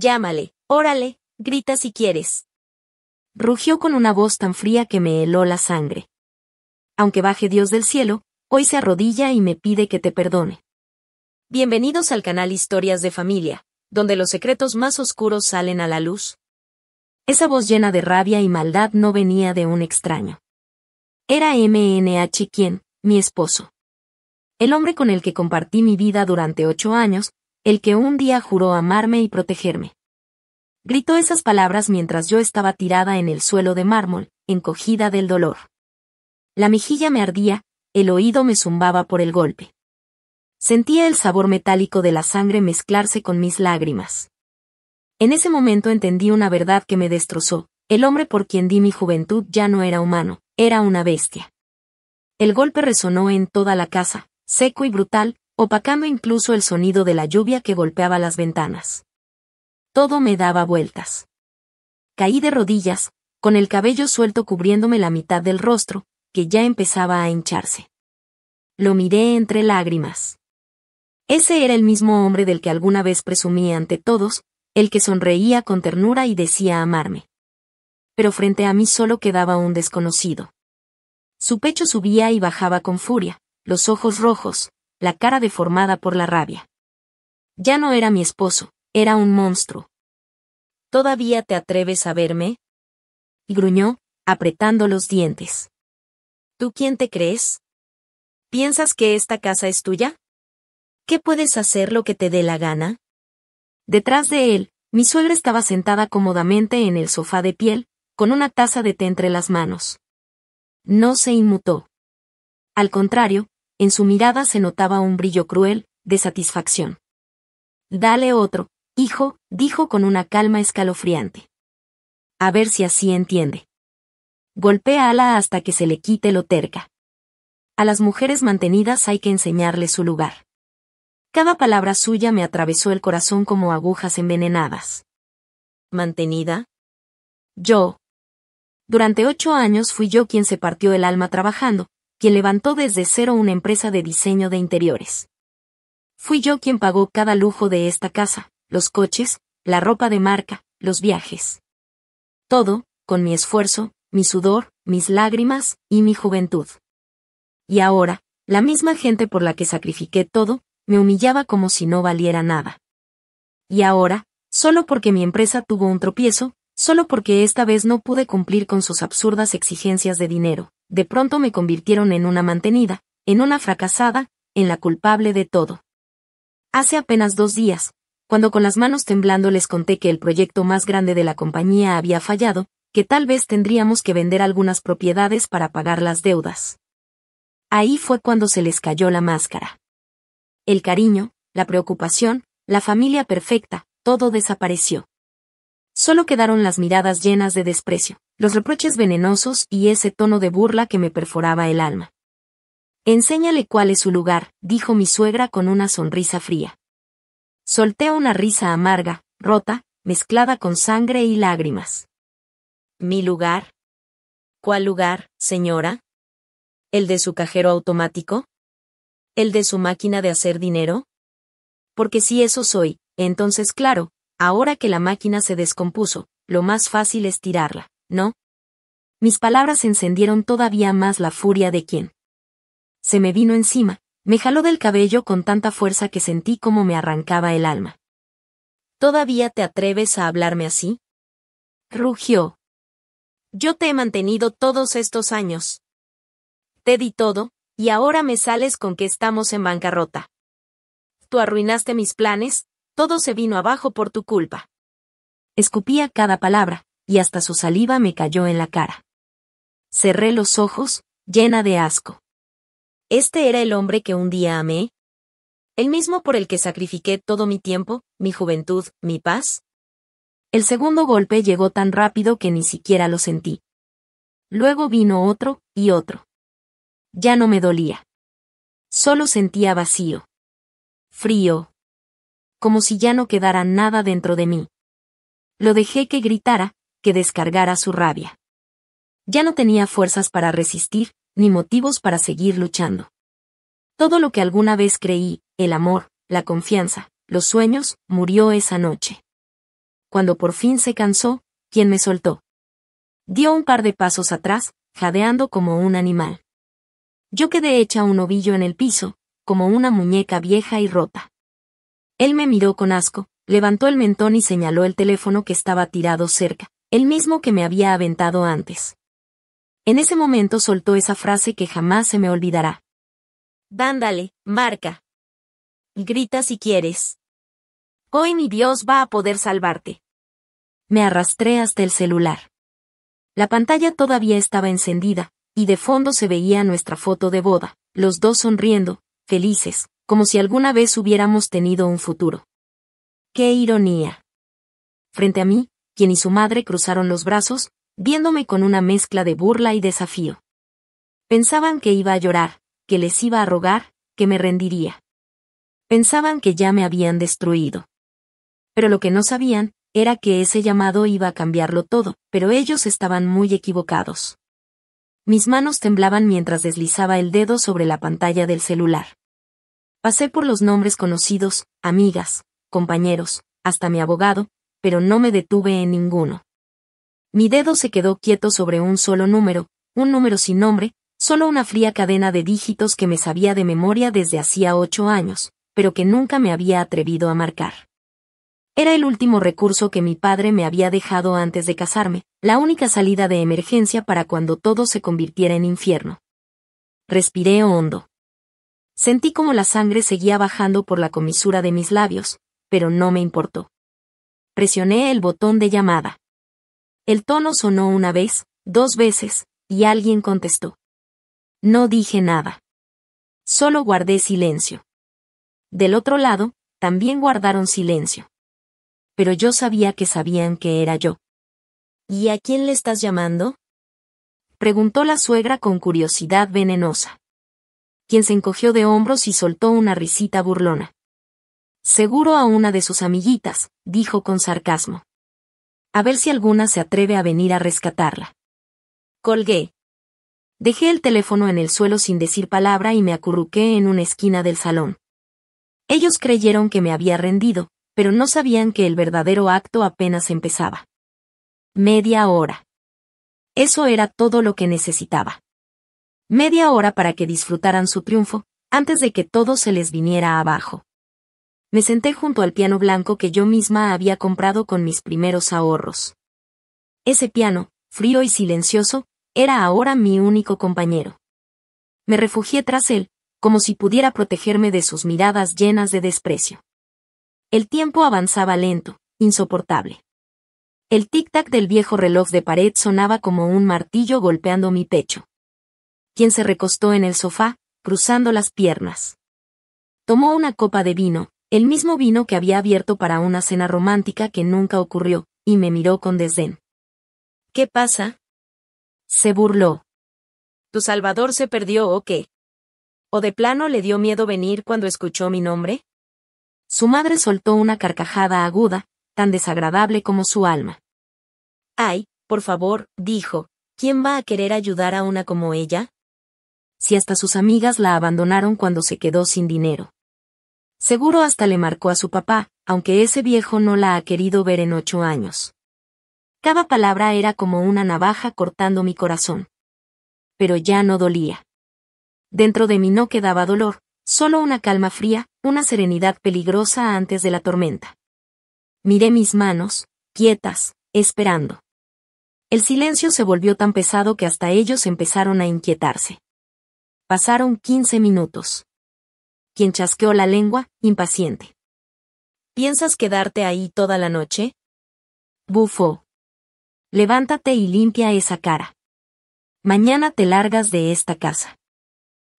Llámale, órale, grita si quieres. Rugió con una voz tan fría que me heló la sangre. Aunque baje Dios del cielo, hoy se arrodilla y me pide que te perdone. Bienvenidos al canal Historias de Familia, donde los secretos más oscuros salen a la luz. Esa voz llena de rabia y maldad no venía de un extraño. Era MNH quien, mi esposo. El hombre con el que compartí mi vida durante 8 años, el que un día juró amarme y protegerme. Gritó esas palabras mientras yo estaba tirada en el suelo de mármol, encogida del dolor. La mejilla me ardía, el oído me zumbaba por el golpe. Sentía el sabor metálico de la sangre mezclarse con mis lágrimas. En ese momento entendí una verdad que me destrozó: el hombre por quien di mi juventud ya no era humano, era una bestia. El golpe resonó en toda la casa, seco y brutal, opacando incluso el sonido de la lluvia que golpeaba las ventanas. Todo me daba vueltas. Caí de rodillas, con el cabello suelto cubriéndome la mitad del rostro, que ya empezaba a hincharse. Lo miré entre lágrimas. Ese era el mismo hombre del que alguna vez presumí ante todos, el que sonreía con ternura y decía amarme. Pero frente a mí solo quedaba un desconocido. Su pecho subía y bajaba con furia, los ojos rojos, la cara deformada por la rabia. Ya no era mi esposo, era un monstruo. ¿Todavía te atreves a verme? Y gruñó, apretando los dientes. ¿Tú quién te crees? ¿Piensas que esta casa es tuya? ¿Qué puedes hacer lo que te dé la gana? Detrás de él, mi suegra estaba sentada cómodamente en el sofá de piel, con una taza de té entre las manos. No se inmutó. Al contrario, en su mirada se notaba un brillo cruel, de satisfacción. Dale otro, hijo, dijo con una calma escalofriante. A ver si así entiende. Golpéala hasta que se le quite lo terca. A las mujeres mantenidas hay que enseñarles su lugar. Cada palabra suya me atravesó el corazón como agujas envenenadas. ¿Mantenida? Yo. Durante 8 años fui yo quien se partió el alma trabajando, quien levantó desde cero una empresa de diseño de interiores. Fui yo quien pagó cada lujo de esta casa, los coches, la ropa de marca, los viajes. Todo, con mi esfuerzo, mi sudor, mis lágrimas, y mi juventud. Y ahora, la misma gente por la que sacrifiqué todo, me humillaba como si no valiera nada. Y ahora, solo porque mi empresa tuvo un tropiezo, solo porque esta vez no pude cumplir con sus absurdas exigencias de dinero, de pronto me convirtieron en una mantenida, en una fracasada, en la culpable de todo. Hace apenas 2 días, cuando con las manos temblando les conté que el proyecto más grande de la compañía había fallado, que tal vez tendríamos que vender algunas propiedades para pagar las deudas. Ahí fue cuando se les cayó la máscara. El cariño, la preocupación, la familia perfecta, todo desapareció. Solo quedaron las miradas llenas de desprecio, los reproches venenosos y ese tono de burla que me perforaba el alma. Enséñale cuál es su lugar, dijo mi suegra con una sonrisa fría. Solté una risa amarga, rota, mezclada con sangre y lágrimas. ¿Mi lugar? ¿Cuál lugar, señora? ¿El de su cajero automático? ¿El de su máquina de hacer dinero? Porque si eso soy, entonces claro, ahora que la máquina se descompuso, lo más fácil es tirarla, ¿no? Mis palabras encendieron todavía más la furia de quien. Se me vino encima, me jaló del cabello con tanta fuerza que sentí como me arrancaba el alma. ¿Todavía te atreves a hablarme así? Rugió. Yo te he mantenido todos estos años. Te di todo, y ahora me sales con que estamos en bancarrota. Tú arruinaste mis planes, todo se vino abajo por tu culpa. Escupía cada palabra, y hasta su saliva me cayó en la cara. Cerré los ojos, llena de asco. ¿Este era el hombre que un día amé? ¿El mismo por el que sacrifiqué todo mi tiempo, mi juventud, mi paz? El segundo golpe llegó tan rápido que ni siquiera lo sentí. Luego vino otro, y otro. Ya no me dolía. Solo sentía vacío. Frío. Como si ya no quedara nada dentro de mí. Lo dejé que gritara, que descargara su rabia. Ya no tenía fuerzas para resistir, ni motivos para seguir luchando. Todo lo que alguna vez creí, el amor, la confianza, los sueños, murió esa noche. cuando por fin se cansó, quien me soltó. Dio un par de pasos atrás, jadeando como un animal. Yo quedé hecha un ovillo en el piso, como una muñeca vieja y rota. Él me miró con asco, levantó el mentón y señaló el teléfono que estaba tirado cerca, el mismo que me había aventado antes. En ese momento soltó esa frase que jamás se me olvidará. Dándale, marca. Grita si quieres. Hoy ni Dios va a poder salvarte. Me arrastré hasta el celular. La pantalla todavía estaba encendida, y de fondo se veía nuestra foto de boda, los dos sonriendo, felices, como si alguna vez hubiéramos tenido un futuro. ¡Qué ironía! Frente a mí, quien y su madre cruzaron los brazos, viéndome con una mezcla de burla y desafío. Pensaban que iba a llorar, que les iba a rogar, que me rendiría. Pensaban que ya me habían destruido. Pero lo que no sabían, era que ese llamado iba a cambiarlo todo, pero ellos estaban muy equivocados. Mis manos temblaban mientras deslizaba el dedo sobre la pantalla del celular. Pasé por los nombres conocidos, amigas, compañeros, hasta mi abogado, pero no me detuve en ninguno. Mi dedo se quedó quieto sobre un solo número, un número sin nombre, solo una fría cadena de dígitos que me sabía de memoria desde hacía 8 años, pero que nunca me había atrevido a marcar. Era el último recurso que mi padre me había dejado antes de casarme, la única salida de emergencia para cuando todo se convirtiera en infierno. Respiré hondo. Sentí como la sangre seguía bajando por la comisura de mis labios, pero no me importó. Presioné el botón de llamada. El tono sonó una vez, 2 veces, y alguien contestó. No dije nada. Solo guardé silencio. Del otro lado, también guardaron silencio. Pero yo sabía que sabían que era yo. ¿Y a quién le estás llamando? Preguntó la suegra con curiosidad venenosa. Quien se encogió de hombros y soltó una risita burlona. Seguro a una de sus amiguitas, dijo con sarcasmo. A ver si alguna se atreve a venir a rescatarla. Colgué. Dejé el teléfono en el suelo sin decir palabra y me acurruqué en una esquina del salón. Ellos creyeron que me había rendido, pero no sabían que el verdadero acto apenas empezaba. Media hora. Eso era todo lo que necesitaba. Media hora para que disfrutaran su triunfo, antes de que todo se les viniera abajo. Me senté junto al piano blanco que yo misma había comprado con mis primeros ahorros. Ese piano, frío y silencioso, era ahora mi único compañero. Me refugié tras él, como si pudiera protegerme de sus miradas llenas de desprecio. El tiempo avanzaba lento, insoportable. El tic-tac del viejo reloj de pared sonaba como un martillo golpeando mi pecho. Quien se recostó en el sofá, cruzando las piernas. Tomó una copa de vino, el mismo vino que había abierto para una cena romántica que nunca ocurrió, y me miró con desdén. ¿Qué pasa? Se burló. ¿Tu Salvador se perdió o qué? ¿O de plano le dio miedo venir cuando escuchó mi nombre? Su madre soltó una carcajada aguda, tan desagradable como su alma. Ay, por favor, dijo, ¿quién va a querer ayudar a una como ella? Si hasta sus amigas la abandonaron cuando se quedó sin dinero. Seguro hasta le marcó a su papá, aunque ese viejo no la ha querido ver en 8 años. Cada palabra era como una navaja cortando mi corazón. Pero ya no dolía. Dentro de mí no quedaba dolor, solo una calma fría, una serenidad peligrosa antes de la tormenta. Miré mis manos, quietas, esperando. El silencio se volvió tan pesado que hasta ellos empezaron a inquietarse. Pasaron 15 minutos. Quien chasqueó la lengua, impaciente. ¿Piensas quedarte ahí toda la noche? Bufó. Levántate y limpia esa cara. Mañana te largas de esta casa.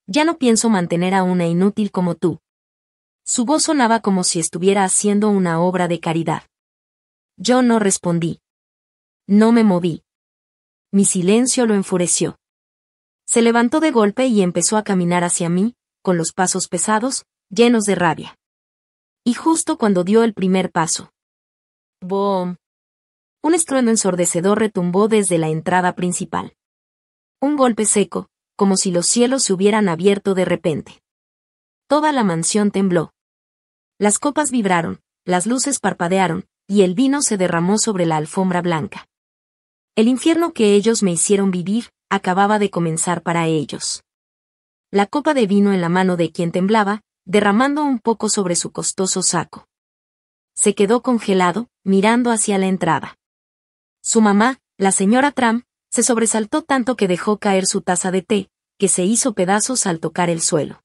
Ya no pienso mantener a una inútil como tú. Su voz sonaba como si estuviera haciendo una obra de caridad. Yo no respondí. No me moví. Mi silencio lo enfureció. Se levantó de golpe y empezó a caminar hacia mí, con los pasos pesados, llenos de rabia. Y justo cuando dio el primer paso. ¡Boom! Un estruendo ensordecedor retumbó desde la entrada principal. Un golpe seco, como si los cielos se hubieran abierto de repente. Toda la mansión tembló. Las copas vibraron, las luces parpadearon, y el vino se derramó sobre la alfombra blanca. El infierno que ellos me hicieron vivir, acababa de comenzar para ellos. La copa de vino en la mano de quien temblaba, derramando un poco sobre su costoso saco. Se quedó congelado, mirando hacia la entrada. Su mamá, la señora Tram, se sobresaltó tanto que dejó caer su taza de té, que se hizo pedazos al tocar el suelo.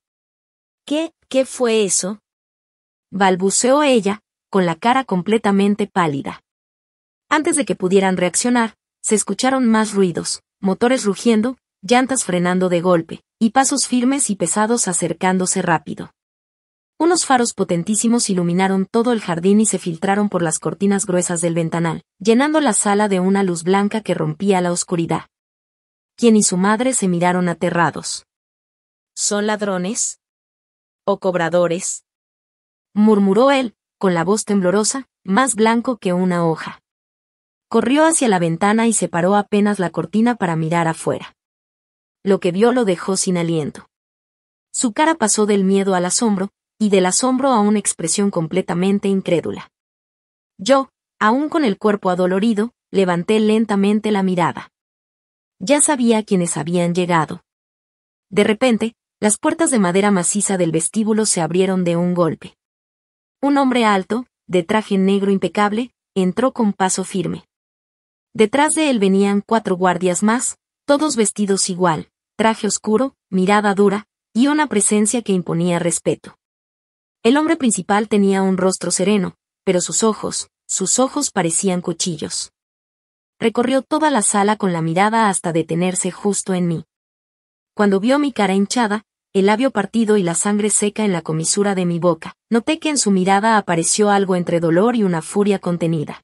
¿Qué fue eso? Balbuceó ella, con la cara completamente pálida. Antes de que pudieran reaccionar, se escucharon más ruidos, motores rugiendo, llantas frenando de golpe, y pasos firmes y pesados acercándose rápido. Unos faros potentísimos iluminaron todo el jardín y se filtraron por las cortinas gruesas del ventanal, llenando la sala de una luz blanca que rompía la oscuridad. Quien y su madre se miraron aterrados. ¿Son ladrones? ¿O cobradores? Murmuró él, con la voz temblorosa, más blanco que una hoja. Corrió hacia la ventana y separó apenas la cortina para mirar afuera. Lo que vio lo dejó sin aliento. Su cara pasó del miedo al asombro, y del asombro a una expresión completamente incrédula. Yo, aún con el cuerpo adolorido, levanté lentamente la mirada. Ya sabía quiénes habían llegado. De repente, las puertas de madera maciza del vestíbulo se abrieron de un golpe. Un hombre alto, de traje negro impecable, entró con paso firme. Detrás de él venían 4 guardias más, todos vestidos igual, traje oscuro, mirada dura, y una presencia que imponía respeto. El hombre principal tenía un rostro sereno, pero sus ojos parecían cuchillos. Recorrió toda la sala con la mirada hasta detenerse justo en mí. Cuando vio mi cara hinchada, el labio partido y la sangre seca en la comisura de mi boca, noté que en su mirada apareció algo entre dolor y una furia contenida.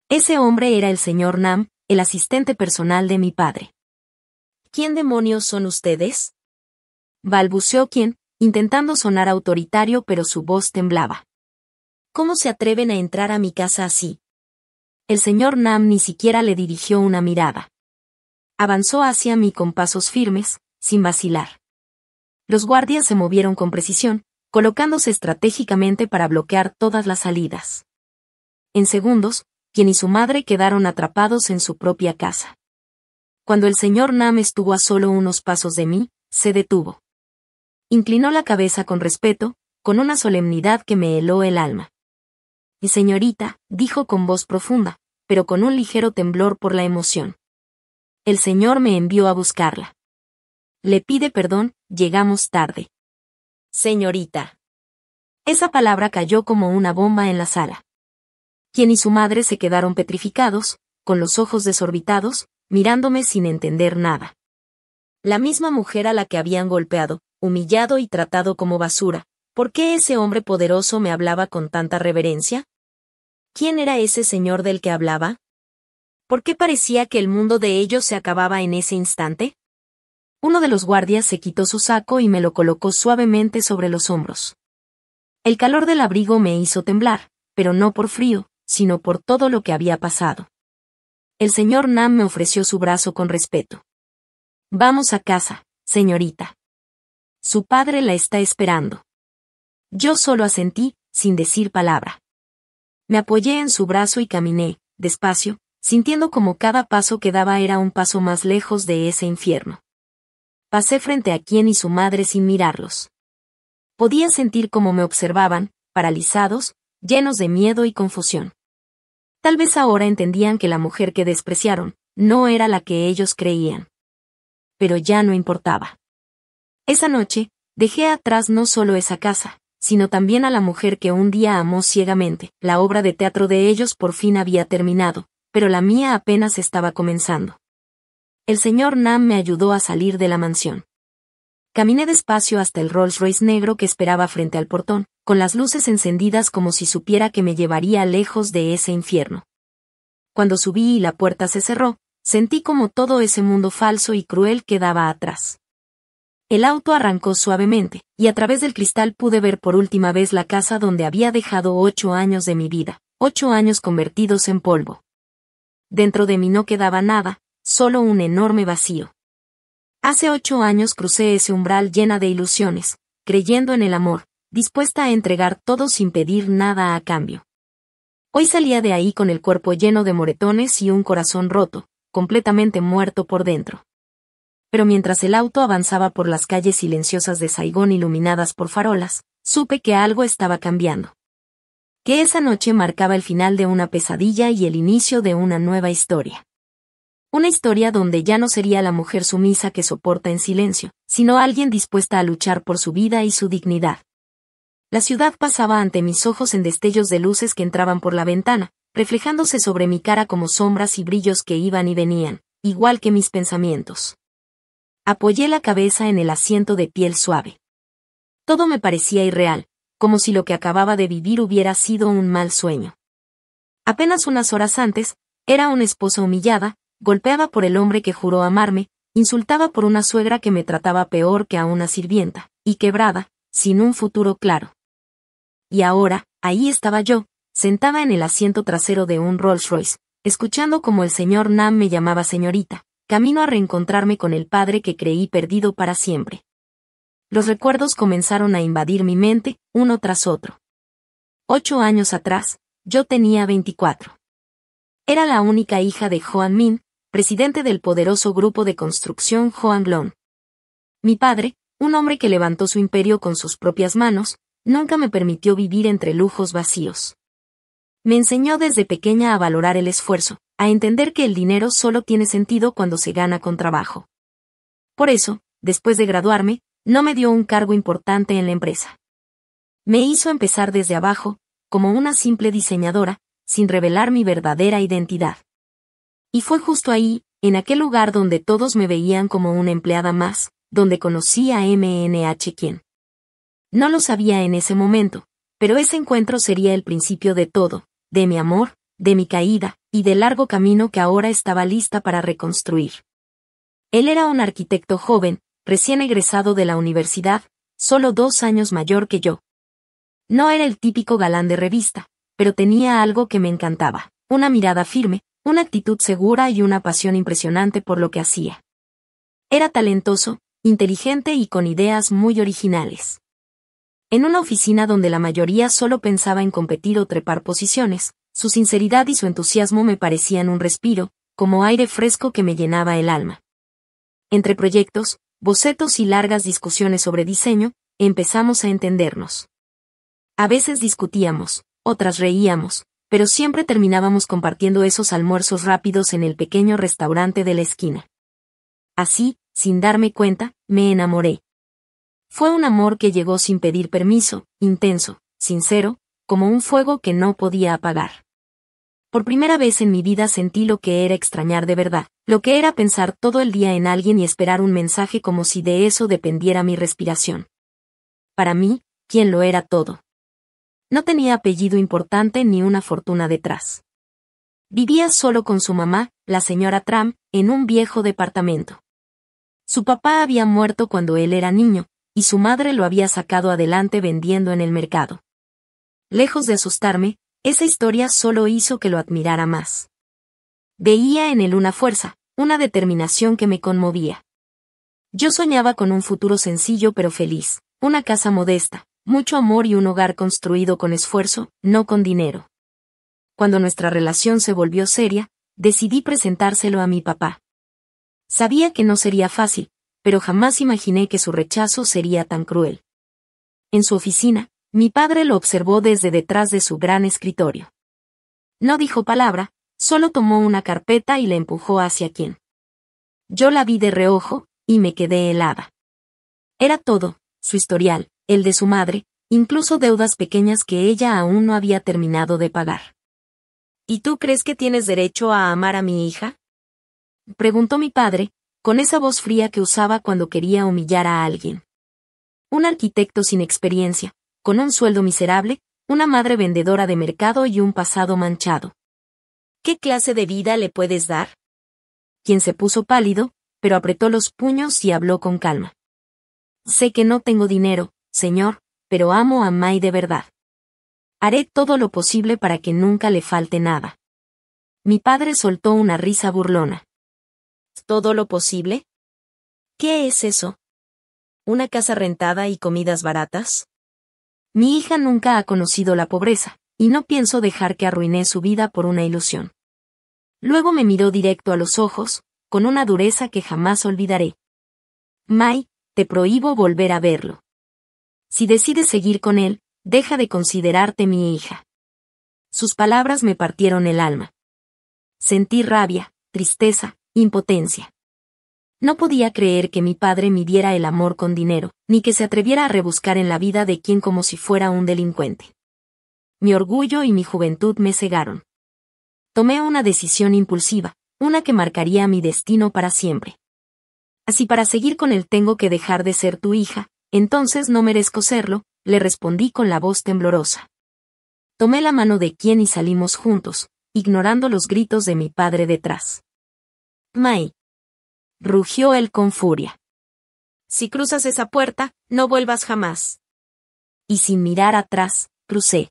Ese hombre era el señor Nam, el asistente personal de mi padre. ¿Quién demonios son ustedes? Balbuceó quien, intentando sonar autoritario, pero su voz temblaba. ¿Cómo se atreven a entrar a mi casa así? El señor Nam ni siquiera le dirigió una mirada. Avanzó hacia mí con pasos firmes, sin vacilar. Los guardias se movieron con precisión, colocándose estratégicamente para bloquear todas las salidas. En segundos, quien y su madre quedaron atrapados en su propia casa. Cuando el señor Nam estuvo a solo unos pasos de mí, se detuvo. Inclinó la cabeza con respeto, con una solemnidad que me heló el alma. Y señorita, dijo con voz profunda, pero con un ligero temblor por la emoción. El señor me envió a buscarla. Le pide perdón, llegamos tarde. Señorita. Esa palabra cayó como una bomba en la sala. Quien y su madre se quedaron petrificados, con los ojos desorbitados, mirándome sin entender nada. La misma mujer a la que habían golpeado, humillado y tratado como basura, ¿por qué ese hombre poderoso me hablaba con tanta reverencia? ¿Quién era ese señor del que hablaba? ¿Por qué parecía que el mundo de ellos se acababa en ese instante? Uno de los guardias se quitó su saco y me lo colocó suavemente sobre los hombros. El calor del abrigo me hizo temblar, pero no por frío, sino por todo lo que había pasado. El señor Nam me ofreció su brazo con respeto. Vamos a casa, señorita. Su padre la está esperando. Yo solo asentí, sin decir palabra. Me apoyé en su brazo y caminé, despacio, sintiendo como cada paso que daba era un paso más lejos de ese infierno. Pasé frente a quien y su madre sin mirarlos. Podía sentir cómo me observaban, paralizados, llenos de miedo y confusión. Tal vez ahora entendían que la mujer que despreciaron, no era la que ellos creían. Pero ya no importaba. Esa noche, dejé atrás no solo esa casa, sino también a la mujer que un día amó ciegamente. La obra de teatro de ellos por fin había terminado, pero la mía apenas estaba comenzando. El señor Nam me ayudó a salir de la mansión. Caminé despacio hasta el Rolls Royce negro que esperaba frente al portón, con las luces encendidas como si supiera que me llevaría lejos de ese infierno. Cuando subí y la puerta se cerró, sentí como todo ese mundo falso y cruel quedaba atrás. El auto arrancó suavemente, y a través del cristal pude ver por última vez la casa donde había dejado 8 años de mi vida, 8 años convertidos en polvo. Dentro de mí no quedaba nada, solo un enorme vacío. Hace 8 años crucé ese umbral llena de ilusiones, creyendo en el amor, dispuesta a entregar todo sin pedir nada a cambio. Hoy salía de ahí con el cuerpo lleno de moretones y un corazón roto, completamente muerto por dentro. Pero mientras el auto avanzaba por las calles silenciosas de Saigón iluminadas por farolas, supe que algo estaba cambiando. Que esa noche marcaba el final de una pesadilla y el inicio de una nueva historia. Una historia donde ya no sería la mujer sumisa que soporta en silencio, sino alguien dispuesta a luchar por su vida y su dignidad. La ciudad pasaba ante mis ojos en destellos de luces que entraban por la ventana, reflejándose sobre mi cara como sombras y brillos que iban y venían, igual que mis pensamientos. Apoyé la cabeza en el asiento de piel suave. Todo me parecía irreal, como si lo que acababa de vivir hubiera sido un mal sueño. Apenas unas horas antes, era una esposa humillada, golpeaba por el hombre que juró amarme, insultaba por una suegra que me trataba peor que a una sirvienta, y quebrada, sin un futuro claro. Y ahora, ahí estaba yo, sentada en el asiento trasero de un Rolls Royce, escuchando como el señor Nam me llamaba señorita, camino a reencontrarme con el padre que creí perdido para siempre. Los recuerdos comenzaron a invadir mi mente, uno tras otro. 8 años atrás, yo tenía 24. Era la única hija de Joan Min, presidente del poderoso grupo de construcción Joan Glon. Mi padre, un hombre que levantó su imperio con sus propias manos, nunca me permitió vivir entre lujos vacíos. Me enseñó desde pequeña a valorar el esfuerzo, a entender que el dinero solo tiene sentido cuando se gana con trabajo. Por eso, después de graduarme, no me dio un cargo importante en la empresa. Me hizo empezar desde abajo, como una simple diseñadora, sin revelar mi verdadera identidad. Y fue justo ahí, en aquel lugar donde todos me veían como una empleada más, donde conocí a MNH quien. No lo sabía en ese momento, pero ese encuentro sería el principio de todo, de mi amor, de mi caída, y del largo camino que ahora estaba lista para reconstruir. Él era un arquitecto joven, recién egresado de la universidad, solo 2 años mayor que yo. No era el típico galán de revista, pero tenía algo que me encantaba, una mirada firme, una actitud segura y una pasión impresionante por lo que hacía. Era talentoso, inteligente y con ideas muy originales. En una oficina donde la mayoría solo pensaba en competir o trepar posiciones, su sinceridad y su entusiasmo me parecían un respiro, como aire fresco que me llenaba el alma. Entre proyectos, bocetos y largas discusiones sobre diseño, empezamos a entendernos. A veces discutíamos, otras reíamos, pero siempre terminábamos compartiendo esos almuerzos rápidos en el pequeño restaurante de la esquina. Así, sin darme cuenta, me enamoré. Fue un amor que llegó sin pedir permiso, intenso, sincero, como un fuego que no podía apagar. Por primera vez en mi vida sentí lo que era extrañar de verdad, lo que era pensar todo el día en alguien y esperar un mensaje como si de eso dependiera mi respiración. Para mí, quien lo era todo. No tenía apellido importante ni una fortuna detrás. Vivía solo con su mamá, la señora Tram, en un viejo departamento. Su papá había muerto cuando él era niño, y su madre lo había sacado adelante vendiendo en el mercado. Lejos de asustarme, esa historia solo hizo que lo admirara más. Veía en él una fuerza, una determinación que me conmovía. Yo soñaba con un futuro sencillo pero feliz, una casa modesta, mucho amor y un hogar construido con esfuerzo, no con dinero. Cuando nuestra relación se volvió seria, decidí presentárselo a mi papá. Sabía que no sería fácil, pero jamás imaginé que su rechazo sería tan cruel. En su oficina, mi padre lo observó desde detrás de su gran escritorio. No dijo palabra, solo tomó una carpeta y la empujó hacia quien. Yo la vi de reojo, y me quedé helada. Era todo, su historial, el de su madre, incluso deudas pequeñas que ella aún no había terminado de pagar. ¿Y tú crees que tienes derecho a amar a mi hija?, preguntó mi padre, con esa voz fría que usaba cuando quería humillar a alguien. Un arquitecto sin experiencia, con un sueldo miserable, una madre vendedora de mercado y un pasado manchado. ¿Qué clase de vida le puedes dar? Quien se puso pálido, pero apretó los puños y habló con calma. Sé que no tengo dinero, señor, pero amo a Mai de verdad. Haré todo lo posible para que nunca le falte nada. Mi padre soltó una risa burlona. ¿Todo lo posible? ¿Qué es eso? ¿Una casa rentada y comidas baratas? Mi hija nunca ha conocido la pobreza, y no pienso dejar que arruiné su vida por una ilusión. Luego me miró directo a los ojos, con una dureza que jamás olvidaré. Mai, te prohíbo volver a verlo. Si decides seguir con él, deja de considerarte mi hija. Sus palabras me partieron el alma. Sentí rabia, tristeza, impotencia. No podía creer que mi padre midiera el amor con dinero, ni que se atreviera a rebuscar en la vida de quien como si fuera un delincuente. Mi orgullo y mi juventud me cegaron. Tomé una decisión impulsiva, una que marcaría mi destino para siempre. Así para seguir con él tengo que dejar de ser tu hija, entonces no merezco serlo, le respondí con la voz temblorosa. Tomé la mano de quien y salimos juntos, ignorando los gritos de mi padre detrás. Mai. Rugió él con furia. Si cruzas esa puerta, no vuelvas jamás. Y sin mirar atrás, crucé.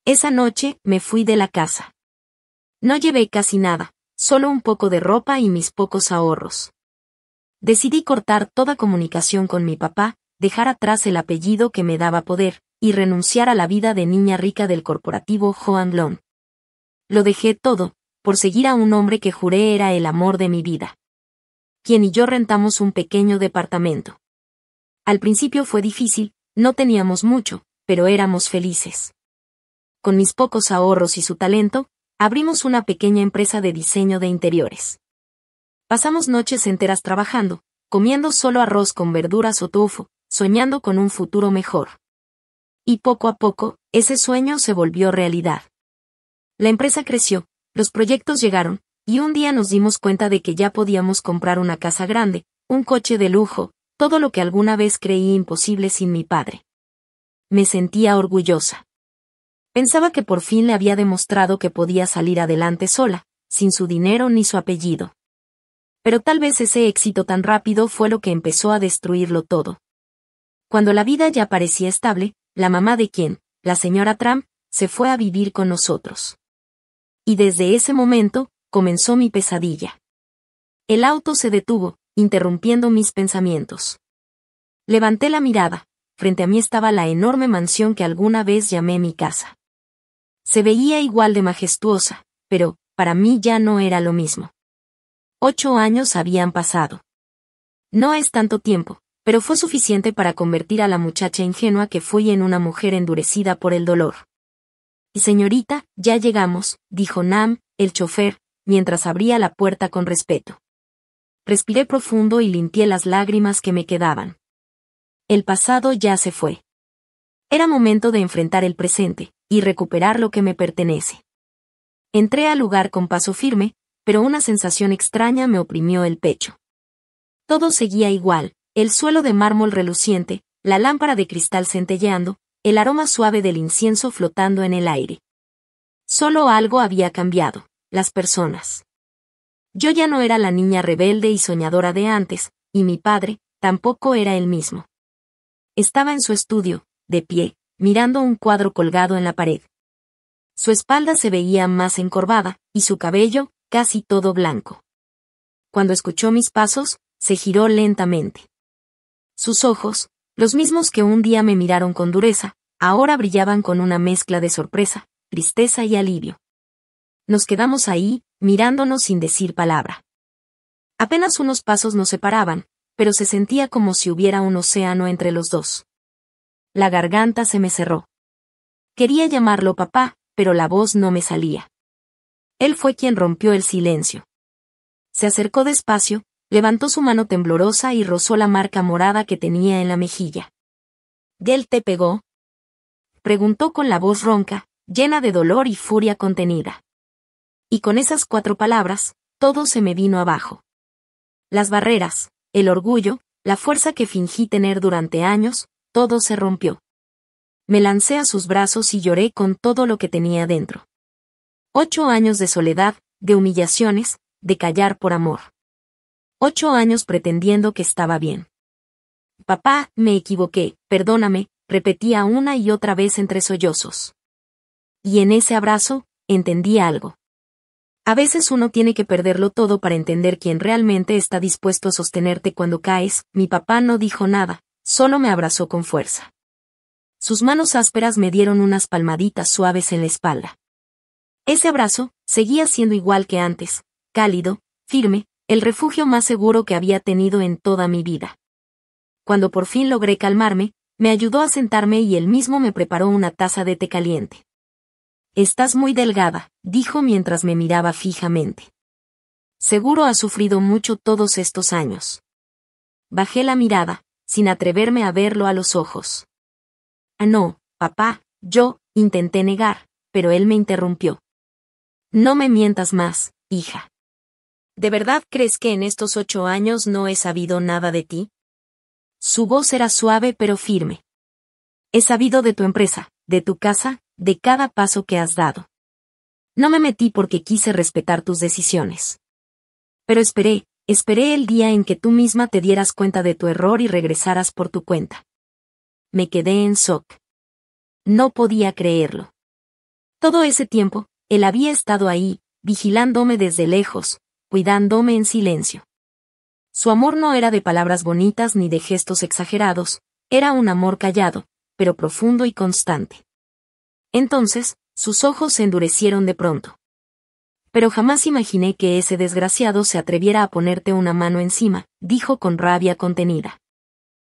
Esa noche me fui de la casa. No llevé casi nada, solo un poco de ropa y mis pocos ahorros. Decidí cortar toda comunicación con mi papá, dejar atrás el apellido que me daba poder, y renunciar a la vida de niña rica del corporativo Joan Glon. Lo dejé todo, por seguir a un hombre que juré era el amor de mi vida. Quien y yo rentamos un pequeño departamento. Al principio fue difícil, no teníamos mucho, pero éramos felices. Con mis pocos ahorros y su talento, abrimos una pequeña empresa de diseño de interiores. Pasamos noches enteras trabajando, comiendo solo arroz con verduras o tofu, soñando con un futuro mejor. Y poco a poco, ese sueño se volvió realidad. La empresa creció, los proyectos llegaron, y un día nos dimos cuenta de que ya podíamos comprar una casa grande, un coche de lujo, todo lo que alguna vez creí imposible sin mi padre. Me sentía orgullosa. Pensaba que por fin le había demostrado que podía salir adelante sola, sin su dinero ni su apellido. Pero tal vez ese éxito tan rápido fue lo que empezó a destruirlo todo. Cuando la vida ya parecía estable, la mamá de quien, la señora Trump, se fue a vivir con nosotros. Y desde ese momento, comenzó mi pesadilla. El auto se detuvo, interrumpiendo mis pensamientos. Levanté la mirada, frente a mí estaba la enorme mansión que alguna vez llamé mi casa. Se veía igual de majestuosa, pero, para mí ya no era lo mismo. 8 años habían pasado. No es tanto tiempo, pero fue suficiente para convertir a la muchacha ingenua que fui en una mujer endurecida por el dolor. Y señorita, ya llegamos, dijo Nam, el chofer, mientras abría la puerta con respeto. Respiré profundo y limpié las lágrimas que me quedaban. El pasado ya se fue. Era momento de enfrentar el presente, y recuperar lo que me pertenece. Entré al lugar con paso firme, pero una sensación extraña me oprimió el pecho. Todo seguía igual, el suelo de mármol reluciente, la lámpara de cristal centelleando, el aroma suave del incienso flotando en el aire. Solo algo había cambiado. Las personas. Yo ya no era la niña rebelde y soñadora de antes, y mi padre, tampoco era el mismo. Estaba en su estudio, de pie, mirando un cuadro colgado en la pared. Su espalda se veía más encorvada, y su cabello, casi todo blanco. Cuando escuchó mis pasos, se giró lentamente. Sus ojos, los mismos que un día me miraron con dureza, ahora brillaban con una mezcla de sorpresa, tristeza y alivio. Nos quedamos ahí, mirándonos sin decir palabra. Apenas unos pasos nos separaban, pero se sentía como si hubiera un océano entre los dos. La garganta se me cerró. Quería llamarlo papá, pero la voz no me salía. Él fue quien rompió el silencio. Se acercó despacio, levantó su mano temblorosa y rozó la marca morada que tenía en la mejilla. ¿Él te pegó?, preguntó con la voz ronca, llena de dolor y furia contenida. Y con esas 4 palabras, todo se me vino abajo. Las barreras, el orgullo, la fuerza que fingí tener durante años, todo se rompió. Me lancé a sus brazos y lloré con todo lo que tenía dentro. 8 años de soledad, de humillaciones, de callar por amor. 8 años pretendiendo que estaba bien. Papá, me equivoqué, perdóname, repetía una y otra vez entre sollozos. Y en ese abrazo, entendí algo. A veces uno tiene que perderlo todo para entender quién realmente está dispuesto a sostenerte cuando caes. Mi papá no dijo nada, solo me abrazó con fuerza. Sus manos ásperas me dieron unas palmaditas suaves en la espalda. Ese abrazo seguía siendo igual que antes, cálido, firme, el refugio más seguro que había tenido en toda mi vida. Cuando por fin logré calmarme, me ayudó a sentarme y él mismo me preparó una taza de té caliente. «Estás muy delgada», dijo mientras me miraba fijamente. «Seguro has sufrido mucho todos estos años». Bajé la mirada, sin atreverme a verlo a los ojos. «Ah, no, papá», intenté negar, pero él me interrumpió. «No me mientas más, hija. ¿De verdad crees que en estos 8 años no he sabido nada de ti?» Su voz era suave pero firme. «He sabido de tu empresa, de tu casa, de cada paso que has dado. No me metí porque quise respetar tus decisiones. Pero esperé el día en que tú misma te dieras cuenta de tu error y regresaras por tu cuenta». Me quedé en shock. No podía creerlo. Todo ese tiempo, él había estado ahí, vigilándome desde lejos, cuidándome en silencio. Su amor no era de palabras bonitas ni de gestos exagerados, era un amor callado, pero profundo y constante. Entonces, sus ojos se endurecieron de pronto. «Pero jamás imaginé que ese desgraciado se atreviera a ponerte una mano encima», dijo con rabia contenida.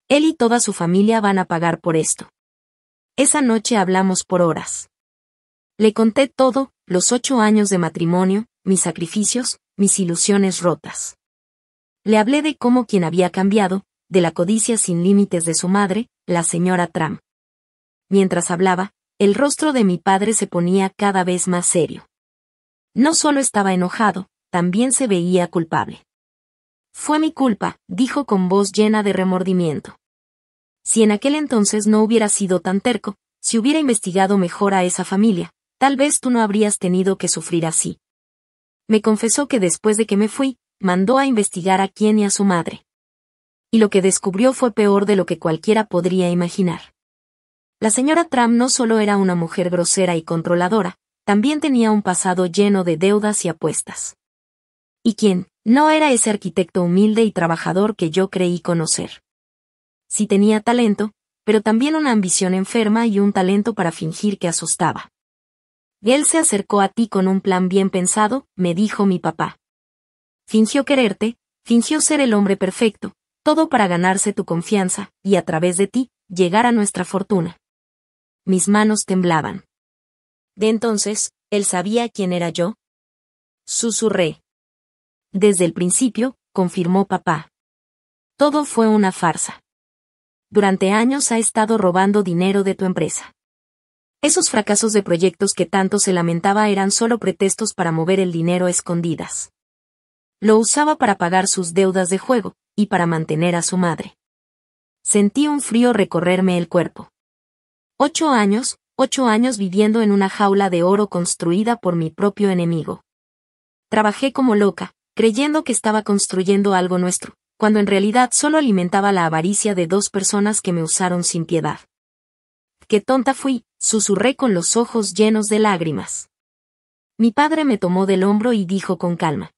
«Él y toda su familia van a pagar por esto». Esa noche hablamos por horas. Le conté todo, los 8 años de matrimonio, mis sacrificios, mis ilusiones rotas. Le hablé de cómo quien había cambiado, de la codicia sin límites de su madre, la señora Tram. Mientras hablaba, el rostro de mi padre se ponía cada vez más serio. No solo estaba enojado, también se veía culpable. «Fue mi culpa», dijo con voz llena de remordimiento. «Si en aquel entonces no hubiera sido tan terco, si hubiera investigado mejor a esa familia, tal vez tú no habrías tenido que sufrir así». Me confesó que después de que me fui, mandó a investigar a quién y a su madre. Y lo que descubrió fue peor de lo que cualquiera podría imaginar. La señora Tram no solo era una mujer grosera y controladora, también tenía un pasado lleno de deudas y apuestas. ¿Y quién no era ese arquitecto humilde y trabajador que yo creí conocer? Sí tenía talento, pero también una ambición enferma y un talento para fingir que asustaba. «Él se acercó a ti con un plan bien pensado», me dijo mi papá. «Fingió quererte, fingió ser el hombre perfecto, todo para ganarse tu confianza, y a través de ti, llegar a nuestra fortuna». Mis manos temblaban. «¿De entonces, él sabía quién era yo?», susurré. «Desde el principio», confirmó papá. «Todo fue una farsa. Durante años ha estado robando dinero de tu empresa. Esos fracasos de proyectos que tanto se lamentaba eran solo pretextos para mover el dinero a escondidas. Lo usaba para pagar sus deudas de juego, y para mantener a su madre». Sentí un frío recorrerme el cuerpo. 8 años viviendo en una jaula de oro construida por mi propio enemigo. Trabajé como loca, creyendo que estaba construyendo algo nuestro, cuando en realidad solo alimentaba la avaricia de 2 personas que me usaron sin piedad. «Qué tonta fui», susurré con los ojos llenos de lágrimas. Mi padre me tomó del hombro y dijo con calma: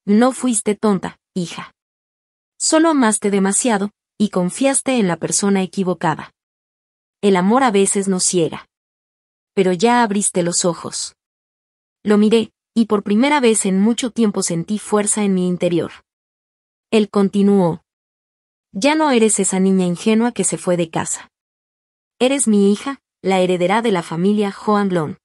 «No fuiste tonta, hija. Solo amaste demasiado, y confiaste en la persona equivocada. El amor a veces nos ciega. Pero ya abriste los ojos». Lo miré, y por primera vez en mucho tiempo sentí fuerza en mi interior. Él continuó: «Ya no eres esa niña ingenua que se fue de casa. Eres mi hija, la heredera de la familia Hohenlohe.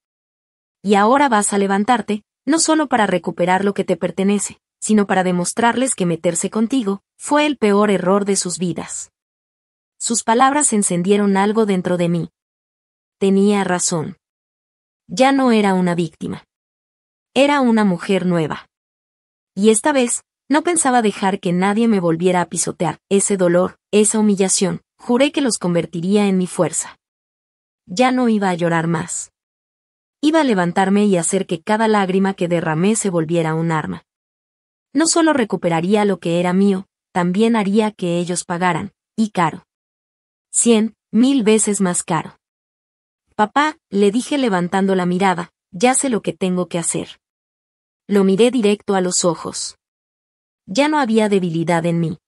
Y ahora vas a levantarte, no solo para recuperar lo que te pertenece, sino para demostrarles que meterse contigo fue el peor error de sus vidas». Sus palabras encendieron algo dentro de mí. Tenía razón. Ya no era una víctima. Era una mujer nueva. Y esta vez, no pensaba dejar que nadie me volviera a pisotear. Ese dolor, esa humillación, juré que los convertiría en mi fuerza. Ya no iba a llorar más. Iba a levantarme y hacer que cada lágrima que derramé se volviera un arma. No solo recuperaría lo que era mío, también haría que ellos pagaran, y caro. 100, 1000 veces más caro. «Papá», le dije levantando la mirada, «ya sé lo que tengo que hacer». Lo miré directo a los ojos. Ya no había debilidad en mí.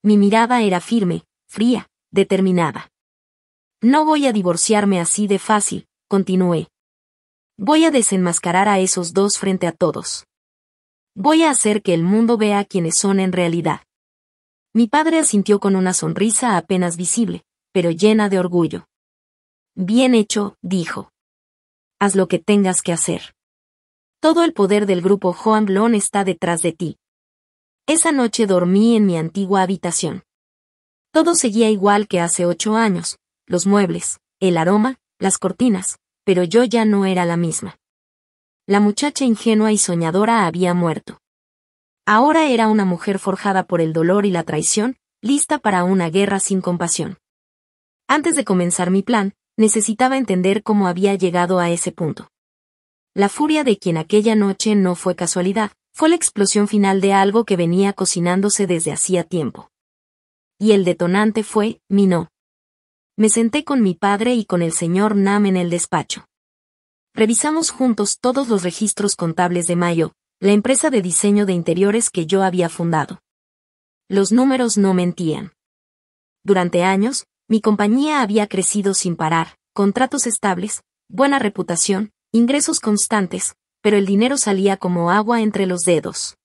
Mi mirada era firme, fría, determinada. No voy a divorciarme así de fácil, continué. Voy a desenmascarar a esos dos frente a todos. Voy a hacer que el mundo vea quiénes son en realidad. Mi padre asintió con una sonrisa apenas visible, pero llena de orgullo. Bien hecho, dijo. Haz lo que tengas que hacer. Todo el poder del grupo Hoang está detrás de ti. Esa noche dormí en mi antigua habitación. Todo seguía igual que hace 8 años, los muebles, el aroma, las cortinas, pero yo ya no era la misma. La muchacha ingenua y soñadora había muerto. Ahora era una mujer forjada por el dolor y la traición, lista para una guerra sin compasión. Antes de comenzar mi plan, necesitaba entender cómo había llegado a ese punto. La furia de quien aquella noche no fue casualidad, fue la explosión final de algo que venía cocinándose desde hacía tiempo. Y el detonante fue, mi no. Me senté con mi padre y con el señor Nam en el despacho. Revisamos juntos todos los registros contables de Mayo, la empresa de diseño de interiores que yo había fundado. Los números no mentían. Durante años, mi compañía había crecido sin parar, contratos estables, buena reputación, ingresos constantes, pero el dinero salía como agua entre los dedos.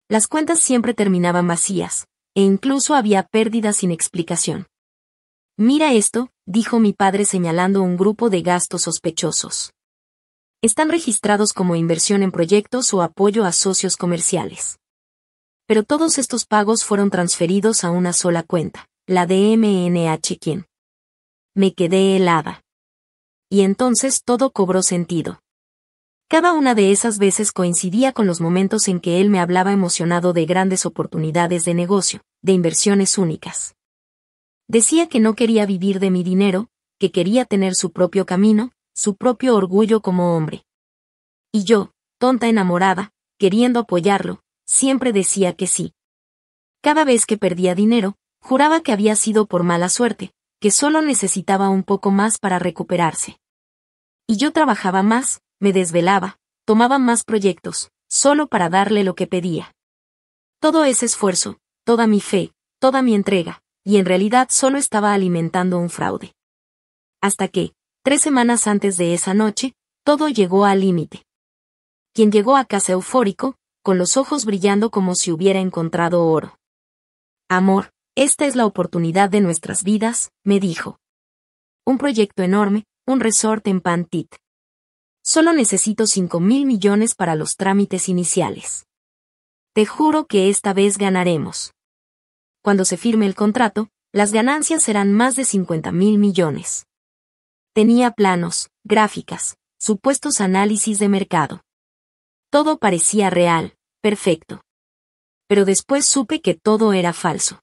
Las cuentas siempre terminaban vacías, e incluso había pérdidas sin explicación. Mira esto, dijo mi padre señalando un grupo de gastos sospechosos. Están registrados como inversión en proyectos o apoyo a socios comerciales. Pero todos estos pagos fueron transferidos a una sola cuenta, la de MNH Quien. Me quedé helada. Y entonces todo cobró sentido. Cada una de esas veces coincidía con los momentos en que él me hablaba emocionado de grandes oportunidades de negocio, de inversiones únicas. Decía que no quería vivir de mi dinero, que quería tener su propio camino, su propio orgullo como hombre. Y yo, tonta enamorada, queriendo apoyarlo, siempre decía que sí. Cada vez que perdía dinero, juraba que había sido por mala suerte, que solo necesitaba un poco más para recuperarse. Y yo trabajaba más, me desvelaba, tomaba más proyectos, solo para darle lo que pedía. Todo ese esfuerzo, toda mi fe, toda mi entrega, y en realidad solo estaba alimentando un fraude. Hasta que, 3 semanas antes de esa noche, todo llegó al límite. Quien llegó a casa eufórico, con los ojos brillando como si hubiera encontrado oro. Amor, esta es la oportunidad de nuestras vidas, me dijo. Un proyecto enorme, un resort en Pantit. Solo necesito 5.000 millones para los trámites iniciales. Te juro que esta vez ganaremos. Cuando se firme el contrato, las ganancias serán más de 50.000 millones. Tenía planos, gráficas, supuestos análisis de mercado. Todo parecía real, perfecto. Pero después supe que todo era falso.